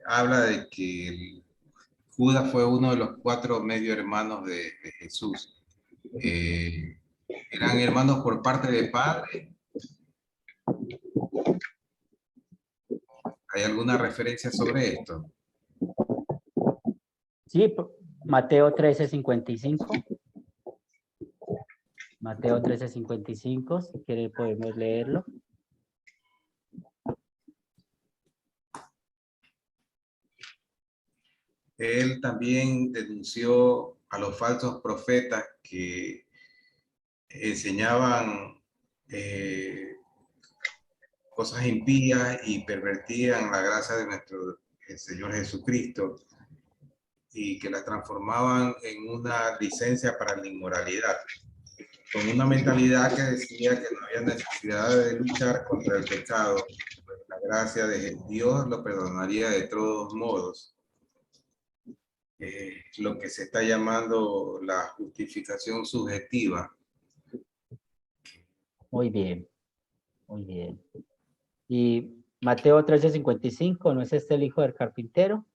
habla de que Judas fue uno de los 4 medio hermanos de Jesús. Eran hermanos por parte de padre. ¿Hay alguna referencia sobre esto? Sí, Mateo 13:55. Mateo 13:55, si quiere podemos leerlo. Él también denunció a los falsos profetas que enseñaban cosas impías y pervertían la gracia de nuestro Señor Jesucristo y que la transformaban en una licencia para la inmoralidad, con una mentalidad que decía que no había necesidad de luchar contra el pecado, pues la gracia de Dios lo perdonaría de todos modos. Lo que se está llamando la justificación subjetiva. Muy bien, muy bien. Y Mateo 13:55, ¿no es este el hijo del carpintero?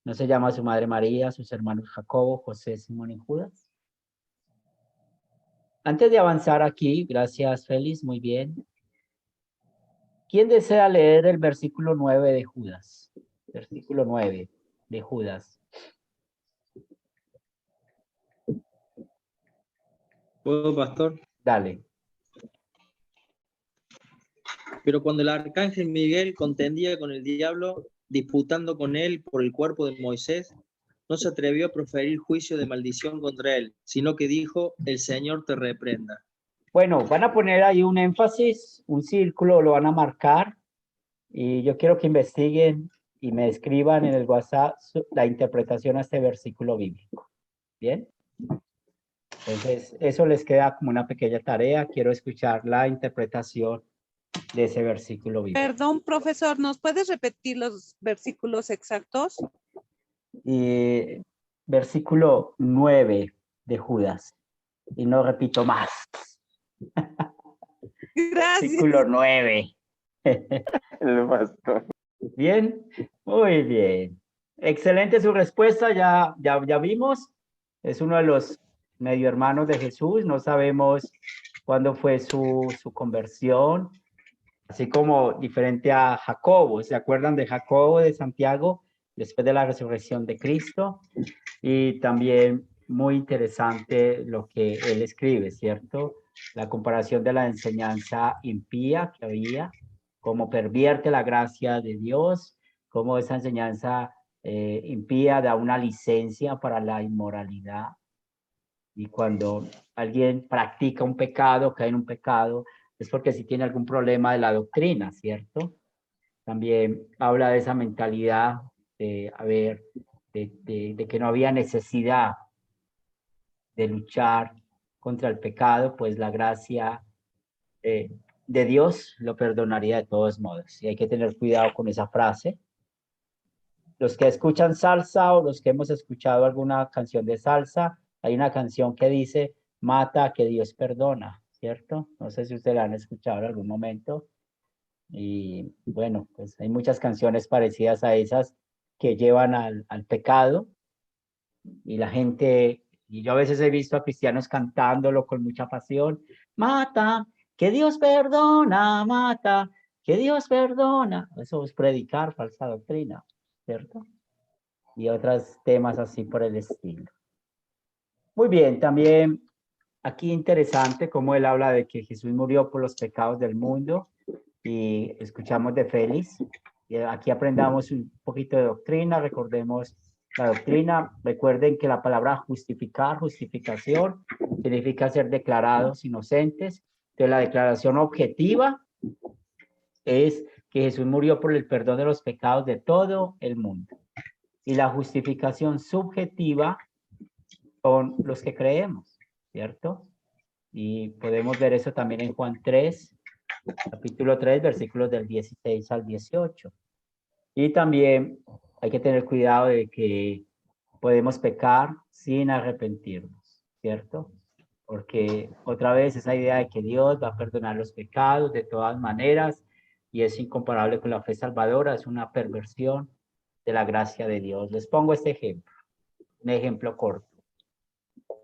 ¿No se llama su madre María, sus hermanos Jacobo, José, Simón y Judas? Antes de avanzar aquí, gracias Félix, muy bien. ¿Quién desea leer el versículo 9 de Judas? Versículo 9 de Judas. ¿Puedo, pastor? Dale. Pero cuando el arcángel Miguel contendía con el diablo, disputando con él por el cuerpo de Moisés, no se atrevió a proferir juicio de maldición contra él, sino que dijo, el Señor te reprenda. Bueno, van a poner ahí un énfasis, un círculo, lo van a marcar, y yo quiero que investiguen y me escriban en el WhatsApp la interpretación a este versículo bíblico. ¿Bien? Entonces, eso les queda como una pequeña tarea. Quiero escuchar la interpretación de ese versículo bíblico. Perdón, profesor, ¿nos puedes repetir los versículos exactos? Versículo 9 de Judas. Y no repito más. Gracias. Versículo 9. Bien, muy bien. Excelente su respuesta, ya vimos. Es uno de los medio hermanos de Jesús. No sabemos cuándo fue su conversión. Así como diferente a Jacobo. ¿Se acuerdan de Jacobo de Santiago? Después de la resurrección de Cristo. Y también muy interesante lo que él escribe, ¿cierto? La comparación de la enseñanza impía que había, cómo pervierte la gracia de Dios, cómo esa enseñanza impía da una licencia para la inmoralidad. Y cuando alguien practica un pecado, cae en un pecado, es porque sí tiene algún problema de la doctrina, ¿cierto? También habla de esa mentalidad de que no había necesidad de luchar contra el pecado, pues la gracia de Dios lo perdonaría de todos modos. Y hay que tener cuidado con esa frase. los que escuchan salsa o los que hemos escuchado alguna canción de salsa, hay una canción que dice, mata que Dios perdona, ¿cierto? No sé si ustedes la han escuchado en algún momento. Y bueno, pues hay muchas canciones parecidas a esas que llevan al pecado. Y la gente, y yo a veces he visto a cristianos cantándolo con mucha pasión, mata, que Dios perdona, mata, que Dios perdona. Eso es predicar falsa doctrina, ¿cierto? Y otros temas así por el estilo. Muy bien, también aquí interesante cómo él habla de que Jesús murió por los pecados del mundo y escuchamos de Félix. Y aquí aprendamos un poquito de doctrina, recordemos la doctrina. Recuerden que la palabra justificar, justificación, significa ser declarados inocentes. Entonces la declaración objetiva es que Jesús murió por el perdón de los pecados de todo el mundo. Y la justificación subjetiva son los que creemos, ¿cierto? Y podemos ver eso también en Juan 3, capítulo 3, versículos del 16 al 18. Y también hay que tener cuidado de que podemos pecar sin arrepentirnos, ¿cierto? Porque otra vez esa idea de que Dios va a perdonar los pecados de todas maneras y es incomparable con la fe salvadora, es una perversión de la gracia de Dios. Les pongo este ejemplo, un ejemplo corto.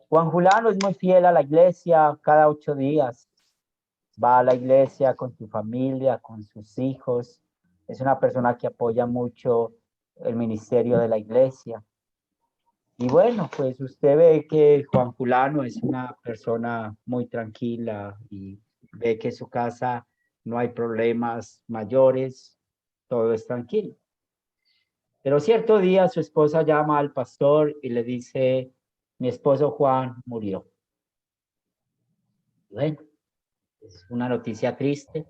Juan Julano es muy fiel a la iglesia cada 8 días. Va a la iglesia con su familia, con sus hijos. Es una persona que apoya mucho el ministerio de la iglesia. Y bueno, pues usted ve que Juan Julano es una persona muy tranquila y ve que en su casa no hay problemas mayores, todo es tranquilo. Pero cierto día su esposa llama al pastor y le dice, mi esposo Juan murió. Bueno, es una noticia triste.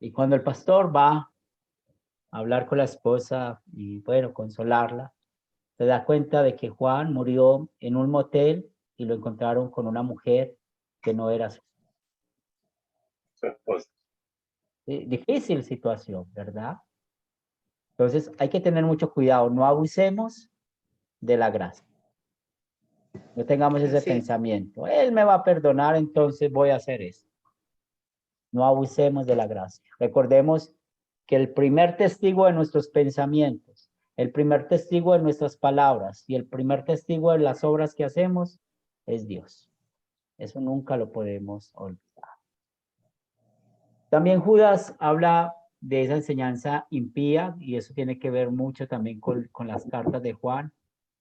Y cuando el pastor va a hablar con la esposa y, bueno, consolarla, se da cuenta de que Juan murió en un motel y lo encontraron con una mujer que no era su esposa. Difícil situación, ¿verdad? Entonces hay que tener mucho cuidado, no abusemos de la gracia. No tengamos ese pensamiento. Él me va a perdonar, entonces voy a hacer eso. No abusemos de la gracia. Recordemos que el primer testigo de nuestros pensamientos, el primer testigo de nuestras palabras y el primer testigo de las obras que hacemos es Dios. Eso nunca lo podemos olvidar. También Judas habla de esa enseñanza impía y eso tiene que ver mucho también con las cartas de Juan.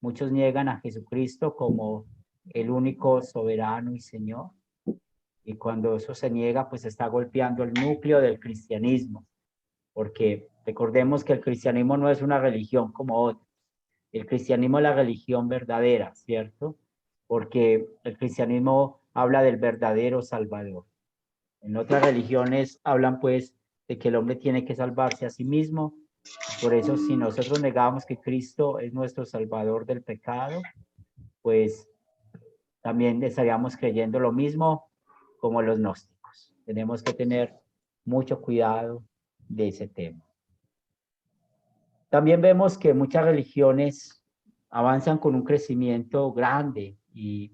Muchos niegan a Jesucristo como el único soberano y Señor. Y cuando eso se niega, pues está golpeando el núcleo del cristianismo. Porque recordemos que el cristianismo no es una religión como otra. El cristianismo es la religión verdadera, ¿cierto? Porque el cristianismo habla del verdadero Salvador. En otras religiones hablan pues de que el hombre tiene que salvarse a sí mismo. Por eso si nosotros negamos que Cristo es nuestro Salvador del pecado, pues también estaríamos creyendo lo mismo como los gnósticos. Tenemos que tener mucho cuidado de ese tema. También vemos que muchas religiones avanzan con un crecimiento grande,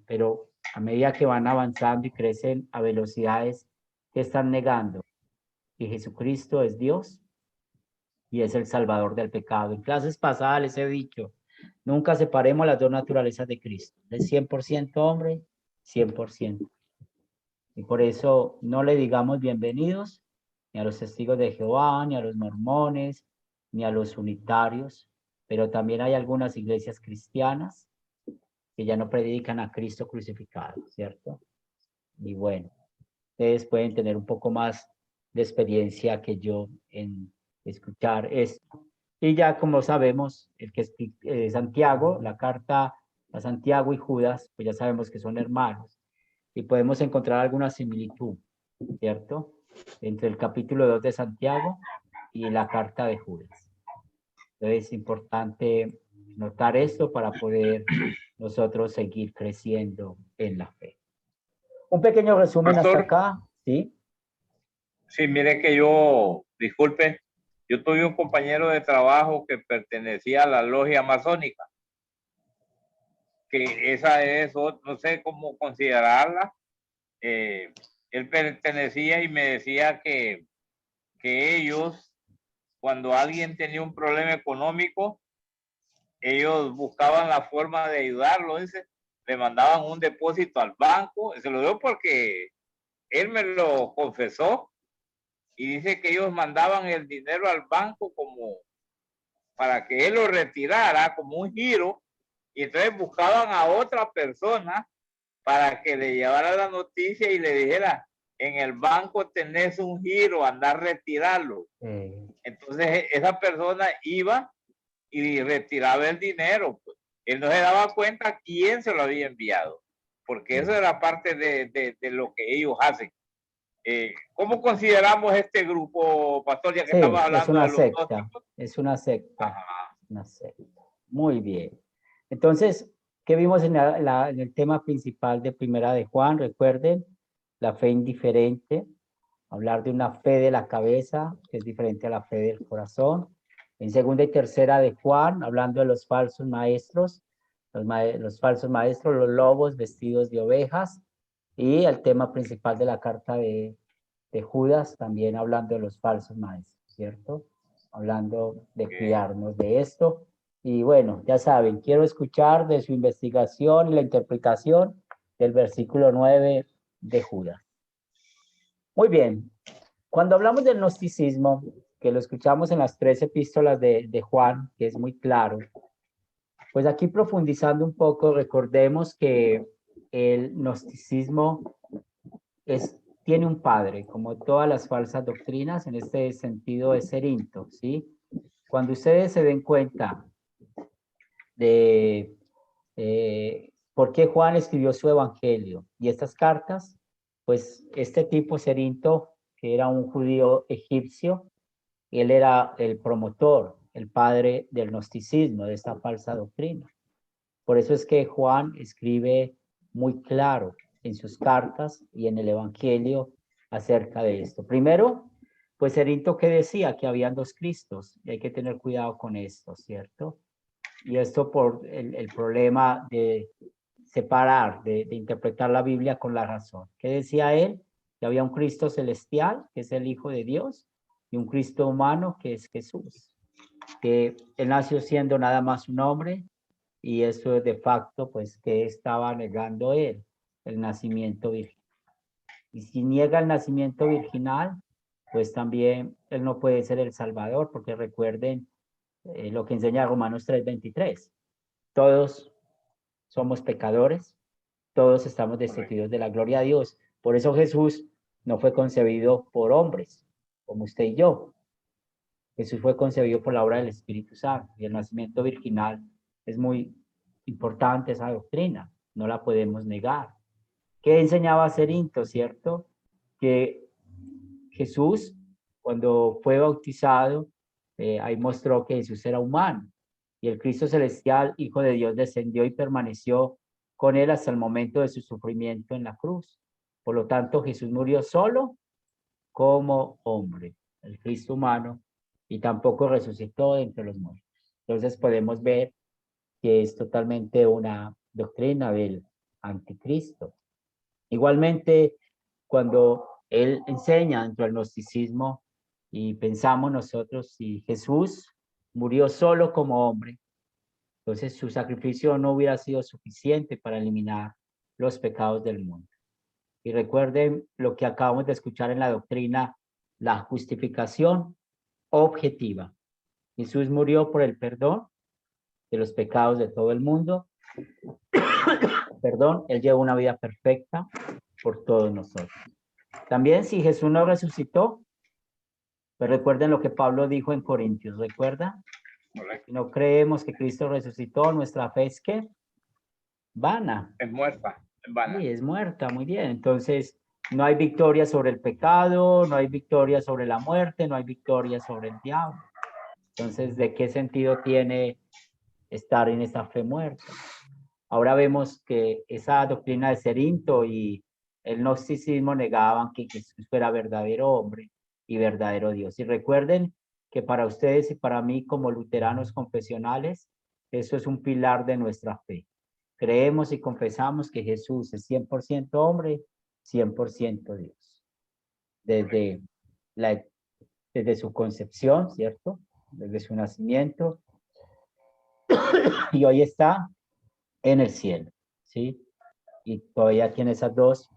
pero a medida que van avanzando y crecen a velocidades que están negando que Jesucristo es Dios y es el Salvador del pecado. En clases pasadas les he dicho, nunca separemos las dos naturalezas de Cristo. Es 100% hombre, 100%. Y por eso no le digamos bienvenidos ni a los testigos de Jehová, ni a los mormones, ni a los unitarios, pero también hay algunas iglesias cristianas que ya no predican a Cristo crucificado, ¿cierto? Y bueno, ustedes pueden tener un poco más de experiencia que yo en escuchar esto. Y ya como sabemos, el que es Santiago, la carta a Santiago y Judas, pues ya sabemos que son hermanos. Y podemos encontrar alguna similitud, ¿cierto? Entre el capítulo 2 de Santiago y la carta de Judas. Entonces es importante notar esto para poder nosotros seguir creciendo en la fe. Un pequeño resumen hasta acá, ¿sí? Sí, mire que yo, disculpe, Yo tuve un compañero de trabajo que pertenecía a la logia masónica, que esa es, no sé cómo considerarla. Él pertenecía y me decía que ellos, cuando alguien tenía un problema económico, ellos buscaban la forma de ayudarlo, dice, le mandaban un depósito al banco, se lo dio porque él me lo confesó, y dice que ellos mandaban el dinero al banco como para que él lo retirara, como un giro, y entonces buscaban a otra persona para que le llevara la noticia y le dijera, en el banco tenés un giro, anda a retirarlo. Entonces esa persona iba y retiraba el dinero. Pues. Él no se daba cuenta quién se lo había enviado, porque eso era parte de lo que ellos hacen. ¿Cómo consideramos este grupo, Pastor, ya que Sí, estamos hablando es una de los secta, gnósticos? es una secta, Ajá. una secta. Muy bien. Entonces, ¿qué vimos en el tema principal de Primera de Juan? Recuerden, la fe indiferente, hablar de una fe de la cabeza, que es diferente a la fe del corazón. En segunda y tercera de Juan, hablando de los falsos maestros, los falsos maestros, los lobos vestidos de ovejas, y el tema principal de la carta de Judas, también hablando de los falsos maestros, ¿cierto? Hablando de cuidarnos de esto. Y bueno, ya saben, quiero escuchar de su investigación y la interpretación del versículo 9 de Judas. Muy bien, cuando hablamos del gnosticismo, que lo escuchamos en las 3 epístolas de Juan, que es muy claro, pues aquí profundizando un poco, recordemos que el gnosticismo tiene un padre, como todas las falsas doctrinas, en este sentido es Cerinto, ¿sí? Cuando ustedes se den cuenta de por qué Juan escribió su evangelio y estas cartas, pues este tipo Cerinto, que era un judío egipcio, él era el promotor, el padre del gnosticismo, de esta falsa doctrina. Por eso es que Juan escribe muy claro en sus cartas y en el Evangelio acerca de esto. Primero, pues Cerinto que decía que habían 2 Cristos y hay que tener cuidado con esto, ¿cierto? Y esto por el problema de separar, de interpretar la Biblia con la razón. ¿Qué decía él? Que había un Cristo celestial, que es el Hijo de Dios, y un Cristo humano, que es Jesús. Que él nació siendo nada más un hombre, y eso es de facto, pues, que estaba negando él, el nacimiento virginal. Y si niega el nacimiento virginal, pues también él no puede ser el Salvador, porque recuerden lo que enseña Romanos 3:23. Todos somos pecadores, todos estamos destituidos de la gloria de Dios. Por eso Jesús no fue concebido por hombres, como usted y yo. Jesús fue concebido por la obra del Espíritu Santo, y el nacimiento virginal es muy importante, esa doctrina, no la podemos negar. ¿Qué enseñaba Cerinto, cierto? Que Jesús, cuando fue bautizado, ahí mostró que Jesús era humano, y el Cristo celestial, Hijo de Dios, descendió y permaneció con él hasta el momento de su sufrimiento en la cruz. Por lo tanto, Jesús murió solo como hombre, el Cristo humano, y tampoco resucitó de entre los muertos. Entonces podemos ver que es totalmente una doctrina del anticristo. Igualmente, cuando él enseña dentro del gnosticismo y pensamos nosotros, si Jesús murió solo como hombre, entonces su sacrificio no hubiera sido suficiente para eliminar los pecados del mundo. Y recuerden lo que acabamos de escuchar en la doctrina, la justificación objetiva. Jesús murió por el perdón de los pecados de todo el mundo. Perdón, él llevó una vida perfecta por todos nosotros. También si Jesús no resucitó, pues recuerden lo que Pablo dijo en Corintios, ¿recuerda? Si no creemos que Cristo resucitó, nuestra fe es ¿qué? Vana. Es muerta, es vana. Sí, es muerta, muy bien. Entonces, no hay victoria sobre el pecado, no hay victoria sobre la muerte, no hay victoria sobre el diablo. Entonces, ¿de qué sentido tiene estar en esa fe muerta? Ahora vemos que esa doctrina de Cerinto y el gnosticismo negaban que Jesús fuera verdadero hombre y verdadero Dios. Y recuerden que para ustedes y para mí como luteranos confesionales, eso es un pilar de nuestra fe. Creemos y confesamos que Jesús es 100% hombre, 100% Dios. Desde su concepción, ¿cierto? Desde su nacimiento. Y hoy está en el cielo, ¿sí? Y todavía tiene esas dos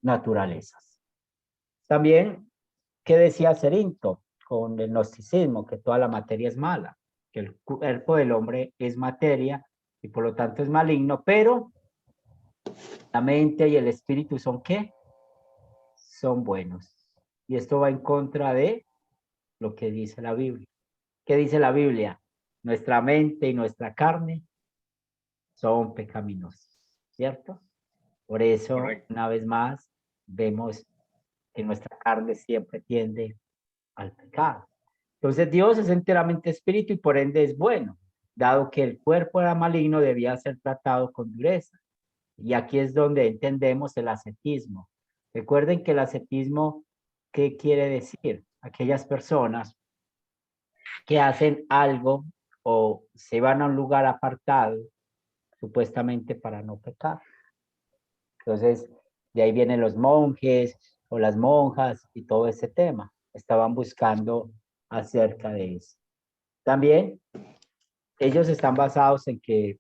naturalezas. También, ¿qué decía Cerinto con el gnosticismo? Que toda la materia es mala, que el cuerpo del hombre es materia y por lo tanto es maligno, pero la mente y el espíritu ¿son qué? Son buenos. Y esto va en contra de lo que dice la Biblia. ¿Qué dice la Biblia? Nuestra mente y nuestra carne son pecaminosos, ¿cierto? Por eso, Correcto. una vez más, vemos que nuestra carne siempre tiende al pecado. Entonces, Dios es enteramente espíritu y por ende es bueno. Dado que el cuerpo era maligno, debía ser tratado con dureza. Y aquí es donde entendemos el ascetismo. Recuerden que el ascetismo, ¿qué quiere decir? Aquellas personas que hacen algo o se van a un lugar apartado, supuestamente para no pecar. Entonces, de ahí vienen los monjes o las monjas y todo ese tema. Estaban buscando acerca de eso. También, ellos están basados en que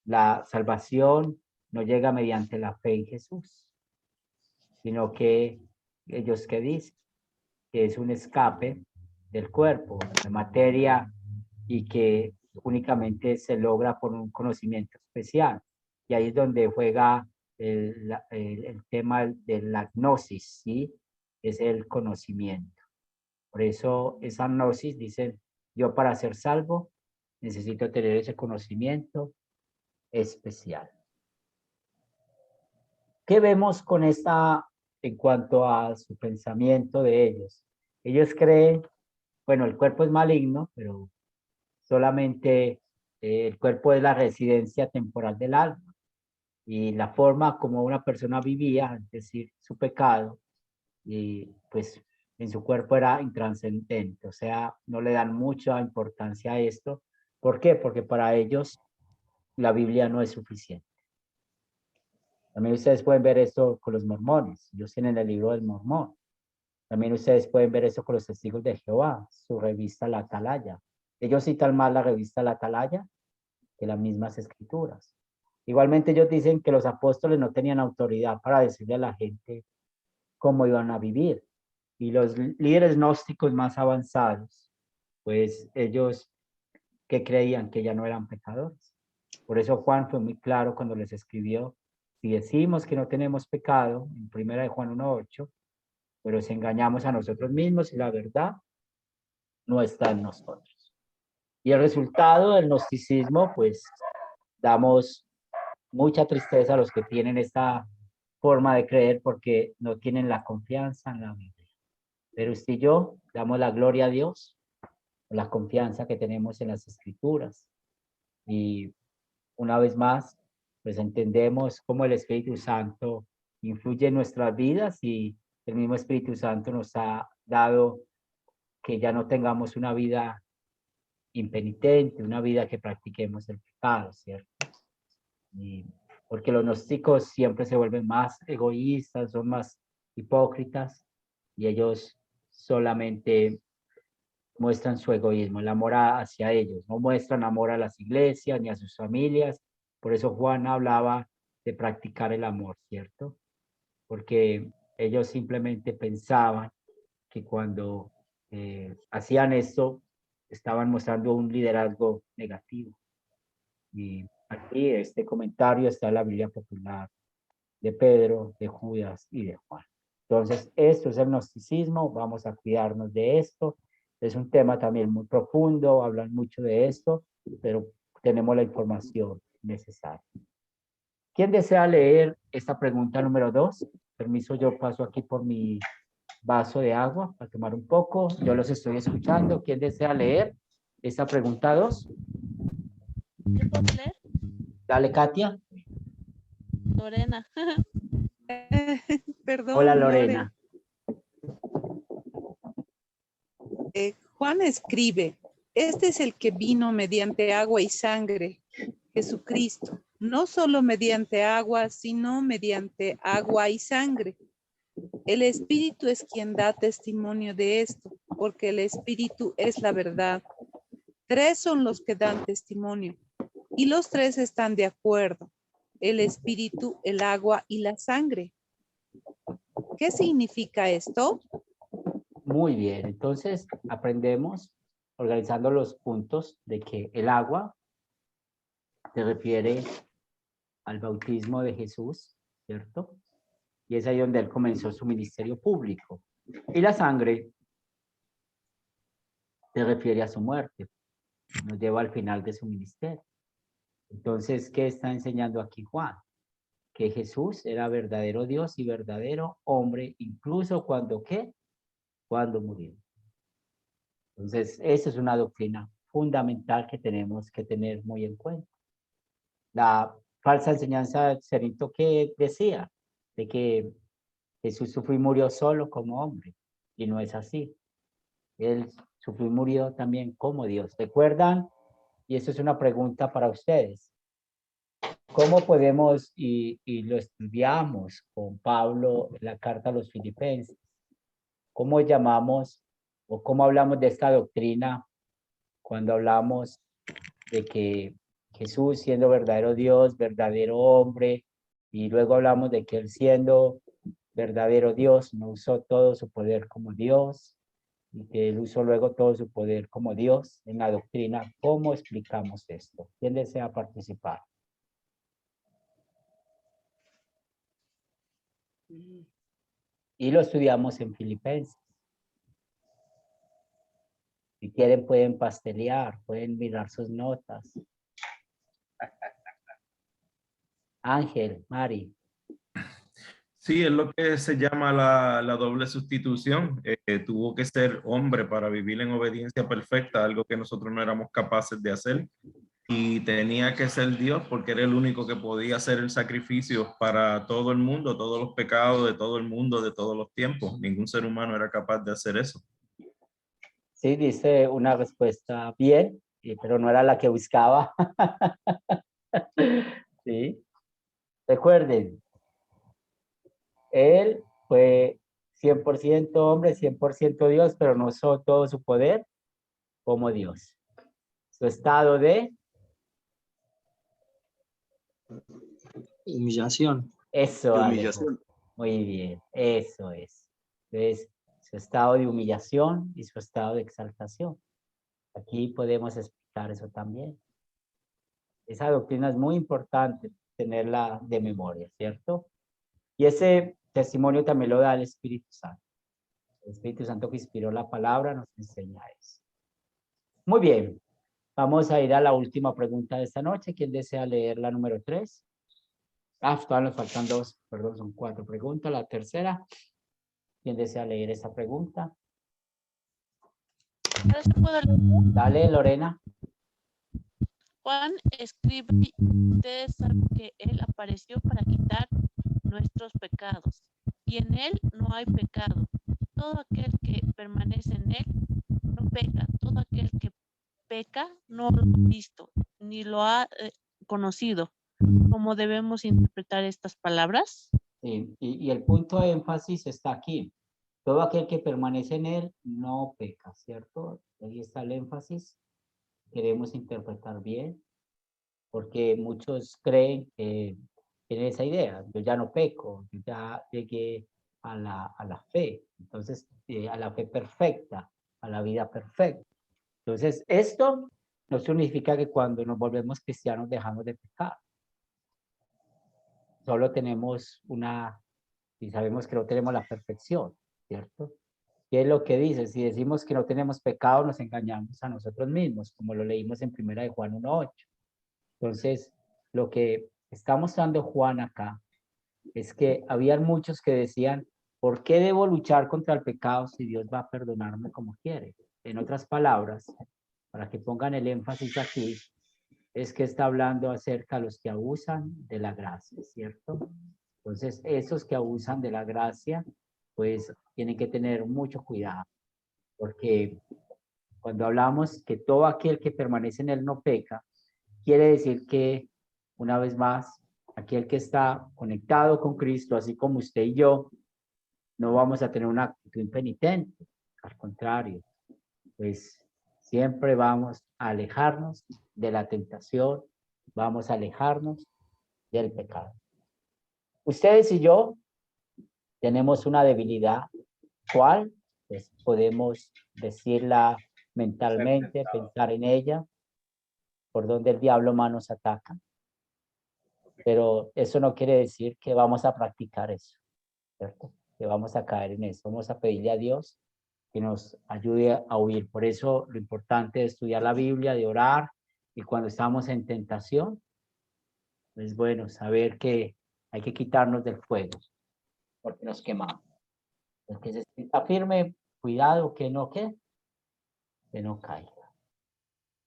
la salvación no llega mediante la fe en Jesús, sino que ellos que dicen que es un escape del cuerpo, de materia, y que únicamente se logra por un conocimiento especial. Y ahí es donde juega el tema de la gnosis, ¿sí? Es el conocimiento. Por eso esa gnosis, dicen, yo para ser salvo necesito tener ese conocimiento especial. ¿Qué vemos con esta en cuanto a su pensamiento de ellos? Ellos creen, bueno, el cuerpo es maligno, pero solamente el cuerpo es la residencia temporal del alma. Y la forma como una persona vivía, es decir, su pecado, y pues en su cuerpo era intrascendente, o sea, no le dan mucha importancia a esto. ¿Por qué? Porque para ellos la Biblia no es suficiente. También ustedes pueden ver esto con los mormones. Ellos tienen el libro del Mormón. También ustedes pueden ver eso con los testigos de Jehová, su revista La Atalaya. Ellos citan más la revista La Atalaya que las mismas escrituras. Igualmente ellos dicen que los apóstoles no tenían autoridad para decirle a la gente cómo iban a vivir. Y los líderes gnósticos más avanzados, pues ellos que creían que ya no eran pecadores. Por eso Juan fue muy claro cuando les escribió, si decimos que no tenemos pecado, en 1 Juan 1:8, pero si engañamos a nosotros mismos y la verdad no está en nosotros. Y el resultado del gnosticismo, pues damos mucha tristeza a los que tienen esta forma de creer porque no tienen la confianza en la Biblia. Pero usted y yo damos la gloria a Dios, la confianza que tenemos en las escrituras. Y una vez más, pues entendemos cómo el Espíritu Santo influye en nuestras vidas y el mismo Espíritu Santo nos ha dado que ya no tengamos una vida impenitente, una vida que practiquemos el pecado, ¿cierto? Y porque los gnósticos siempre se vuelven más egoístas, son más hipócritas y ellos solamente muestran su egoísmo, el amor hacia ellos, no muestran amor a las iglesias ni a sus familias. Por eso Juan hablaba de practicar el amor, ¿cierto? Porque ellos simplemente pensaban que cuando hacían esto, estaban mostrando un liderazgo negativo. Y aquí, este comentario está en la Biblia popular de Pedro, de Judas y de Juan. Entonces, esto es el gnosticismo, vamos a cuidarnos de esto. Es un tema también muy profundo, hablan mucho de esto, pero tenemos la información necesaria. ¿Quién desea leer esta pregunta número 2? Permiso, yo paso aquí por mi vaso de agua para tomar un poco. Yo los estoy escuchando. ¿Quién desea leer esta pregunta 2? ¿Yo puedo leer? Dale, Katia. Lorena. Perdón, Hola, Lore. Lorena. Juan escribe, este es el que vino mediante agua y sangre, Jesucristo, no solo mediante agua, sino mediante agua y sangre. El Espíritu es quien da testimonio de esto, porque el Espíritu es la verdad. 3 son los que dan testimonio, y los 3 están de acuerdo, el Espíritu, el agua y la sangre. ¿Qué significa esto? Muy bien, entonces aprendemos organizando los puntos de que el agua se refiere al bautismo de Jesús, ¿cierto? Y es ahí donde él comenzó su ministerio público. Y la sangre se refiere a su muerte, nos lleva al final de su ministerio. Entonces, ¿qué está enseñando aquí Juan? Que Jesús era verdadero Dios y verdadero hombre, incluso cuando, ¿qué? Cuando murió. Entonces, esa es una doctrina fundamental que tenemos que tener muy en cuenta. La falsa enseñanza de Cerinto que decía de que Jesús sufrió y murió solo como hombre, y no es así. Él sufrió y murió también como Dios. ¿Recuerdan? Y eso es una pregunta para ustedes. ¿Cómo podemos, y lo estudiamos con Pablo en la carta a los Filipenses, cómo llamamos o cómo hablamos de esta doctrina cuando hablamos de que Jesús siendo verdadero Dios, verdadero hombre, y luego hablamos de que él siendo verdadero Dios no usó todo su poder como Dios, y que él usó luego todo su poder como Dios en la doctrina? ¿Cómo explicamos esto? ¿Quién desea participar? Y lo estudiamos en Filipenses. Si quieren pueden pastelear, pueden mirar sus notas. Ángel, Mari. Sí, es lo que se llama la doble sustitución. Tuvo que ser hombre para vivir en obediencia perfecta, algo que nosotros no éramos capaces de hacer. Y tenía que ser Dios porque era el único que podía hacer el sacrificio para todo el mundo, todos los pecados de todo el mundo, de todos los tiempos. Ningún ser humano era capaz de hacer eso. Sí, dice una respuesta bien, pero no era la que buscaba. Sí. Recuerden, él fue 100% hombre, 100% Dios, pero no usó todo su poder como Dios. Su estado de Humillación. eso, De Alejo. humillación. Muy bien, eso es. Entonces, su estado de humillación y su estado de exaltación. Aquí podemos explicar eso también. Esa doctrina es muy importante tenerla de memoria, ¿cierto? Y ese testimonio también lo da el Espíritu Santo. El Espíritu Santo que inspiró la palabra nos enseña eso. Muy bien, vamos a ir a la última pregunta de esta noche. ¿Quién desea leer la número 3? Todavía nos faltan 2, perdón, son 4 preguntas. La tercera, ¿quién desea leer esa pregunta? Dale, Lorena. Juan escribe, ustedes saben que él apareció para quitar nuestros pecados, y en él no hay pecado. Todo aquel que permanece en él no peca. Todo aquel que peca no lo ha visto, ni lo ha conocido. ¿Cómo debemos interpretar estas palabras? Sí, y el punto de énfasis está aquí. Todo aquel que permanece en él no peca, ¿cierto? Ahí está el énfasis. Queremos interpretar bien, porque muchos creen que tienen esa idea. Yo ya no peco, yo ya llegué a la fe. Entonces, a la fe perfecta, a la vida perfecta. Entonces, esto no significa que cuando nos volvemos cristianos dejamos de pecar. Solo tenemos y sabemos que no tenemos la perfección, ¿cierto? ¿Qué es lo que dice? Si decimos que no tenemos pecado, nos engañamos a nosotros mismos, como lo leímos en 1 de Juan 1:8. Entonces, lo que está mostrando Juan acá es que habían muchos que decían, ¿por qué debo luchar contra el pecado si Dios va a perdonarme como quiere? En otras palabras, para que pongan el énfasis aquí, es que está hablando acerca de los que abusan de la gracia, ¿cierto? Entonces, esos que abusan de la gracia, pues tienen que tener mucho cuidado, porque Cuando hablamos que todo aquel que permanece en él no peca, quiere decir que, una vez más, aquel que está conectado con Cristo, así como usted y yo, no vamos a tener una actitud impenitente. Al contrario, pues siempre vamos a alejarnos de la tentación, vamos a alejarnos del pecado. Ustedes y yo tenemos una debilidad, ¿cuál? Pues podemos decirla mentalmente, pensar en ella, por donde el diablo más nos ataca. Pero eso no quiere decir que vamos a practicar eso, ¿cierto? Que vamos a caer en eso. Vamos a pedirle a Dios que nos ayude a huir. Por eso lo importante es estudiar la Biblia, de orar, y cuando estamos en tentación, es bueno saber que hay que quitarnos del fuego, porque nos quemamos. El que se sienta firme, cuidado que no caiga.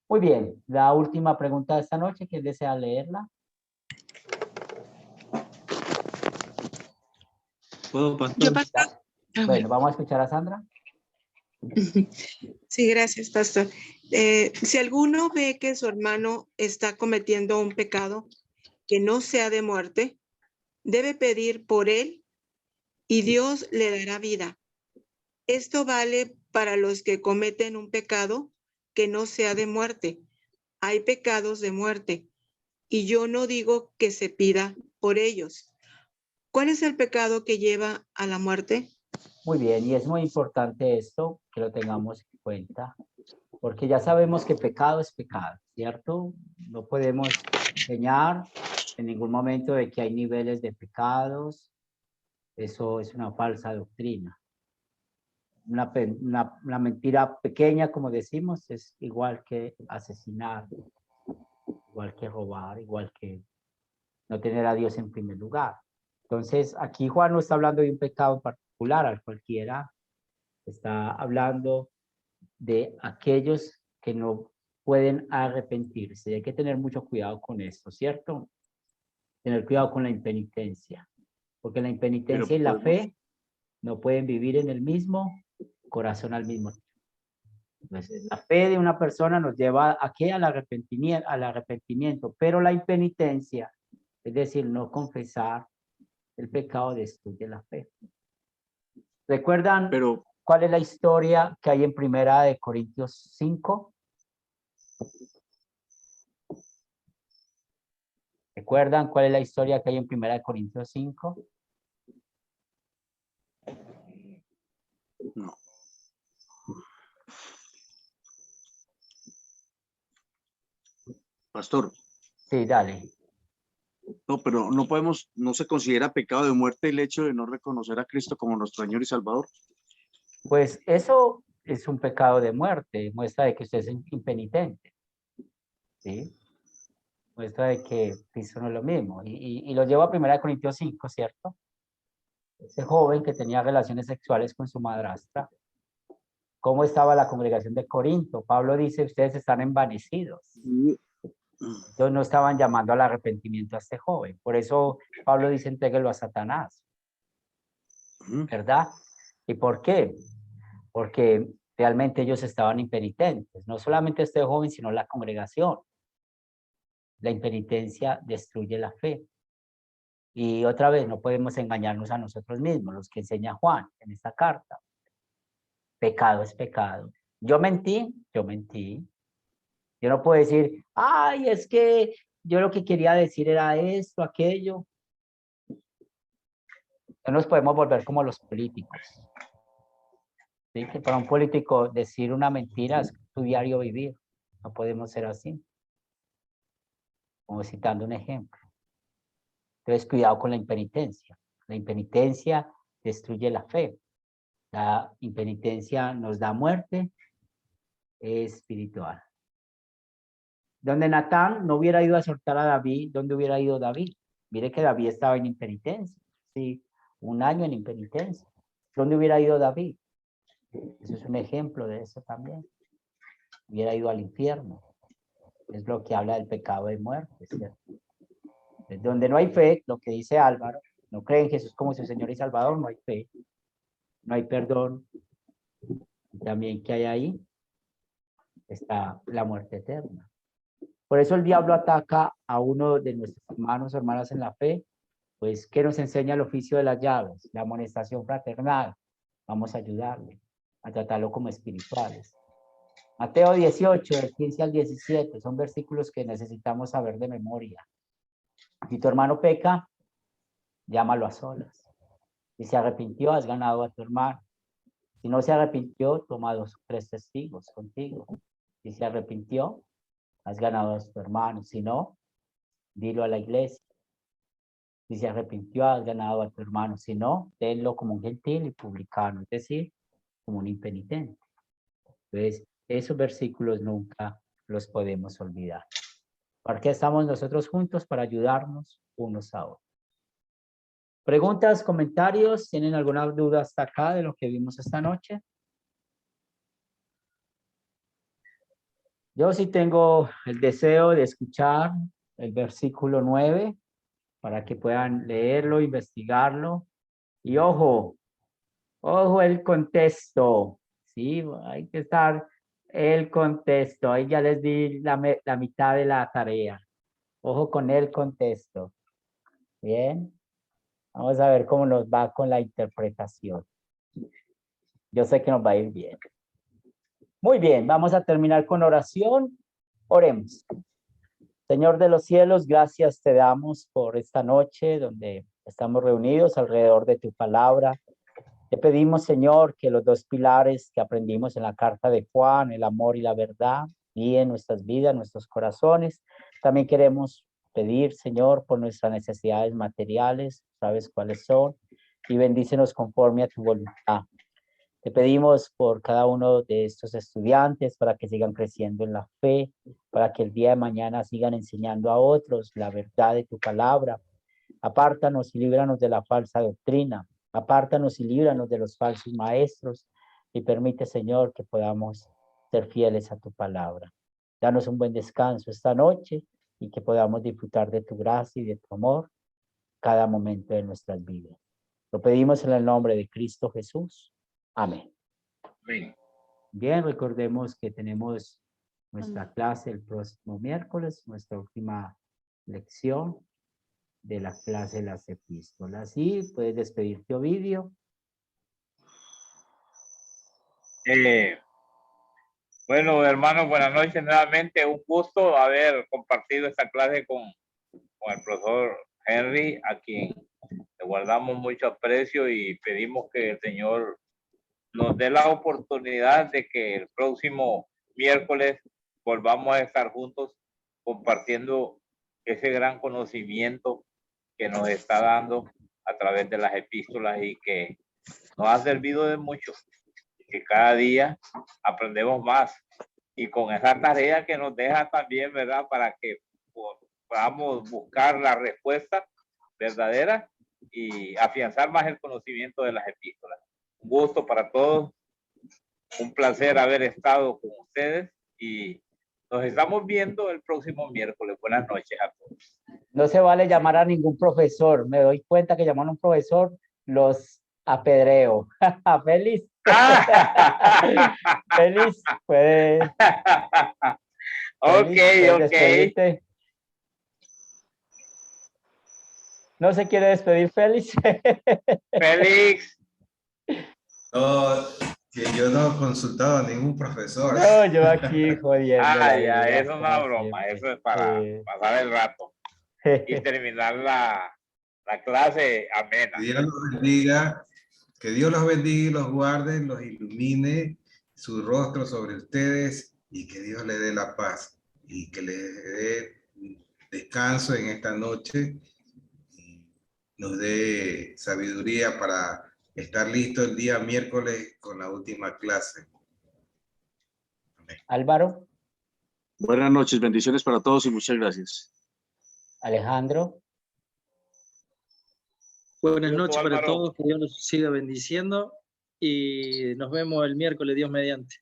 Muy bien, la última pregunta de esta noche, ¿quién desea leerla? ¿Puedo, pastor? Yo, pastor. Bueno, vamos a escuchar a Sandra. Sí, gracias, pastor. Si alguno ve que su hermano está cometiendo un pecado que no sea de muerte, debe pedir por él y Dios le dará vida. Esto vale para los que cometen un pecado que no sea de muerte. Hay pecados de muerte y yo no digo que se pida por ellos. ¿Cuál es el pecado que lleva a la muerte? Muy bien, y es muy importante esto, que lo tengamos en cuenta, porque ya sabemos que pecado es pecado, ¿cierto? No podemos enseñar en ningún momento de que hay niveles de pecados. Eso es una falsa doctrina. Una mentira pequeña, como decimos, es igual que asesinar, igual que robar, igual que no tener a Dios en primer lugar. Entonces, aquí Juan no está hablando de un pecado en particular, al cualquiera, está hablando de aquellos que no pueden arrepentirse. Hay que tener mucho cuidado con esto, ¿cierto? Tener cuidado con la impenitencia, porque la impenitencia y la fe no pueden vivir en el mismo corazón al mismo tiempo. Entonces, la fe de una persona nos lleva ¿a qué? Al arrepentimiento, pero la impenitencia, es decir, no confesar el pecado, destruye la fe. ¿Recuerdan cuál es la historia que hay en Primera de Corintios 5? ¿Recuerdan cuál es la historia que hay en Primera de Corintios 5? No. Pastor. Sí, dale. No, pero no podemos, no se considera pecado de muerte el hecho de no reconocer a Cristo como nuestro Señor y Salvador. Pues eso es un pecado de muerte, muestra de que usted es impenitente. ¿Sí? Muestra de que Cristo no es lo mismo. Y lo llevo a 1 Corintios 5, ¿cierto? Ese joven que tenía relaciones sexuales con su madrastra. ¿Cómo estaba la congregación de Corinto? Pablo dice, ustedes están envanecidos. Ellos no estaban llamando al arrepentimiento a este joven. Por eso Pablo dice, entréguelo a Satanás. ¿Verdad? ¿Y por qué? Porque realmente ellos estaban impenitentes. No solamente este joven, sino la congregación. La impenitencia destruye la fe. Y otra vez, no podemos engañarnos a nosotros mismos, los que enseña Juan en esta carta. Pecado es pecado. Yo mentí. Yo no puedo decir, ay, es que yo lo que quería decir era esto, aquello. No nos podemos volver como los políticos. ¿Sí? Que para un político decir una mentira es su diario vivir. No podemos ser así. Como citando un ejemplo. Entonces, cuidado con la impenitencia. La impenitencia destruye la fe. La impenitencia nos da muerte espiritual. Donde Natán no hubiera ido a soltar a David, ¿dónde hubiera ido David? Mire que David estaba en impenitencia. Sí, 1 año en impenitencia. ¿Dónde hubiera ido David? Eso es un ejemplo de eso también. Hubiera ido al infierno. Es lo que habla del pecado de muerte, ¿cierto? Donde no hay fe, lo que dice Álvaro, no creen en Jesús como su Señor y Salvador, no hay fe, no hay perdón. También, ¿qué hay ahí? está la muerte eterna. Por eso el diablo ataca a uno de nuestros hermanos o hermanas en la fe, pues, ¿qué nos enseña el oficio de las llaves? La amonestación fraternal. Vamos a ayudarle, a tratarlo como espirituales. Mateo 18, del 15 al 17, son versículos que necesitamos saber de memoria. Si tu hermano peca, llámalo a solas. Si se arrepintió, has ganado a tu hermano. Si no se arrepintió, toma 2 o 3 testigos contigo. Si se arrepintió, has ganado a tu hermano. Si no, dilo a la iglesia. Si se arrepintió, has ganado a tu hermano. Si no, tenlo como un gentil y publicano, es decir, como un impenitente. Entonces, esos versículos nunca los podemos olvidar. ¿Por qué estamos nosotros juntos? Para ayudarnos unos a otros. ¿Preguntas, comentarios? ¿Tienen alguna duda hasta acá de lo que vimos esta noche? Yo sí tengo el deseo de escuchar el versículo 9 para que puedan leerlo, investigarlo. Y ojo el contexto, ¿sí? Hay que estar el contexto. Ahí ya les di la mitad de la tarea. Ojo con el contexto. Bien. Vamos a ver cómo nos va con la interpretación. Yo sé que nos va a ir bien. Muy bien, vamos a terminar con oración. Oremos. Señor de los cielos, gracias te damos por esta noche donde estamos reunidos alrededor de tu palabra. Te pedimos, Señor, que los 2 pilares que aprendimos en la carta de Juan, el amor y la verdad, guíen nuestras vidas, nuestros corazones. También queremos pedir, Señor, por nuestras necesidades materiales, sabes cuáles son, y bendícenos conforme a tu voluntad. Te pedimos por cada uno de estos estudiantes para que sigan creciendo en la fe, para que el día de mañana sigan enseñando a otros la verdad de tu palabra. Apártanos y líbranos de la falsa doctrina. Apártanos y líbranos de los falsos maestros y permite, Señor, que podamos ser fieles a tu palabra. Danos un buen descanso esta noche y que podamos disfrutar de tu gracia y de tu amor cada momento de nuestras vidas. Lo pedimos en el nombre de Cristo Jesús. Amén. Amén. Bien, recordemos que tenemos nuestra clase el próximo miércoles, nuestra última lección de la clase de las epístolas. Y puedes despedirte, Ovidio. Bueno, hermanos, buenas noches nuevamente. Un gusto haber compartido esta clase con el profesor Henry, a quien le guardamos mucho aprecio y pedimos que el Señor nos dé la oportunidad de que el próximo miércoles volvamos a estar juntos compartiendo ese gran conocimiento que nos está dando a través de las epístolas y que nos ha servido de mucho, que cada día aprendemos más y con esa tarea que nos deja también, ¿verdad? Para que podamos buscar la respuesta verdadera y afianzar más el conocimiento de las epístolas. Un gusto para todos, un placer haber estado con ustedes y nos estamos viendo el próximo miércoles. Buenas noches a todos. No se vale llamar a ningún profesor. Me doy cuenta que llamar a un profesor los apedreo. Feliz. Feliz, puede. Ok. ¿No se quiere despedir, Félix? Félix. No, que yo no he consultado a ningún profesor. No, yo aquí jodiendo. Ya, es una broma, siempre. Eso es para pasar el rato y terminar la clase amena. Dios los bendiga, que Dios los bendiga y los guarde, los ilumine su rostro sobre ustedes y que Dios les dé la paz y que les dé descanso en esta noche y nos dé sabiduría para estar listo el día miércoles con la última clase. Amén. Álvaro. Buenas noches, bendiciones para todos y muchas gracias. Alejandro. Buenas noches para todos, que Dios nos siga bendiciendo y nos vemos el miércoles, Dios mediante.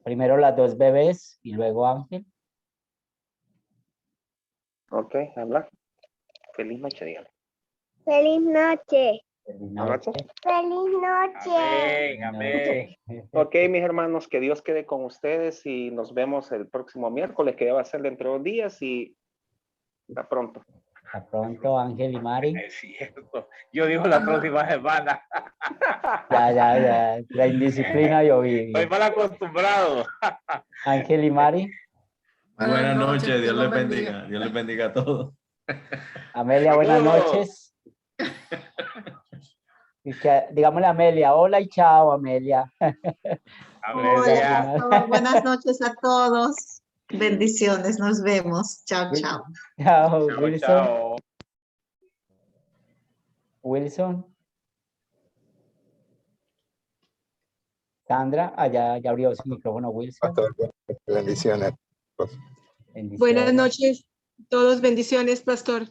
Primero las 2 bebés y luego Ángel. Ok, habla. Feliz noche, dígale. Feliz noche. Feliz ¿Correcto? noche. Feliz noche. Amén, amén. Ok, mis hermanos, que Dios quede con ustedes y nos vemos el próximo miércoles, que ya va a ser dentro de 2 días y hasta pronto. Hasta pronto, Ángel y Mari. Es cierto. Yo digo la próxima semana. Ya. La indisciplina yo vi. Estoy mal acostumbrado. Ángel y Mari. Buenas noches, Dios les bendiga. Dios les bendiga a todos. Amelia, buenas noches. Y que, digámosle a Amelia, hola y chao, Amelia. Amelia. Hola, buenas noches a todos. Bendiciones, nos vemos. Chao, chao. Chao, Chao, Wilson. chao. Wilson. Sandra, ya abrió su micrófono, Wilson. Bendiciones. Bendiciones. Buenas noches, todos bendiciones, pastor.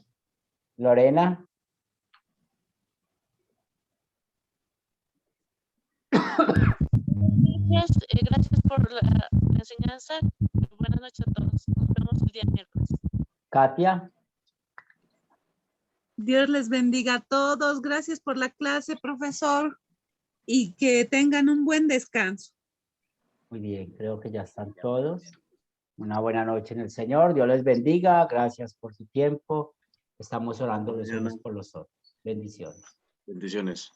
Lorena. Gracias por la enseñanza. Buenas noches a todos. Nos vemos el día miércoles. Katia. Dios les bendiga a todos. Gracias por la clase, profesor. Y que tengan un buen descanso. Muy bien, creo que ya están todos. Una buena noche en el Señor. Dios les bendiga. Gracias por su tiempo. Estamos orando los unos por los otros. Bendiciones. Bendiciones.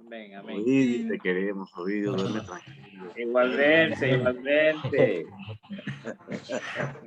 Amén, amén. Oído, te queremos, oído, duerme tranquilo. Igualmente, igualmente.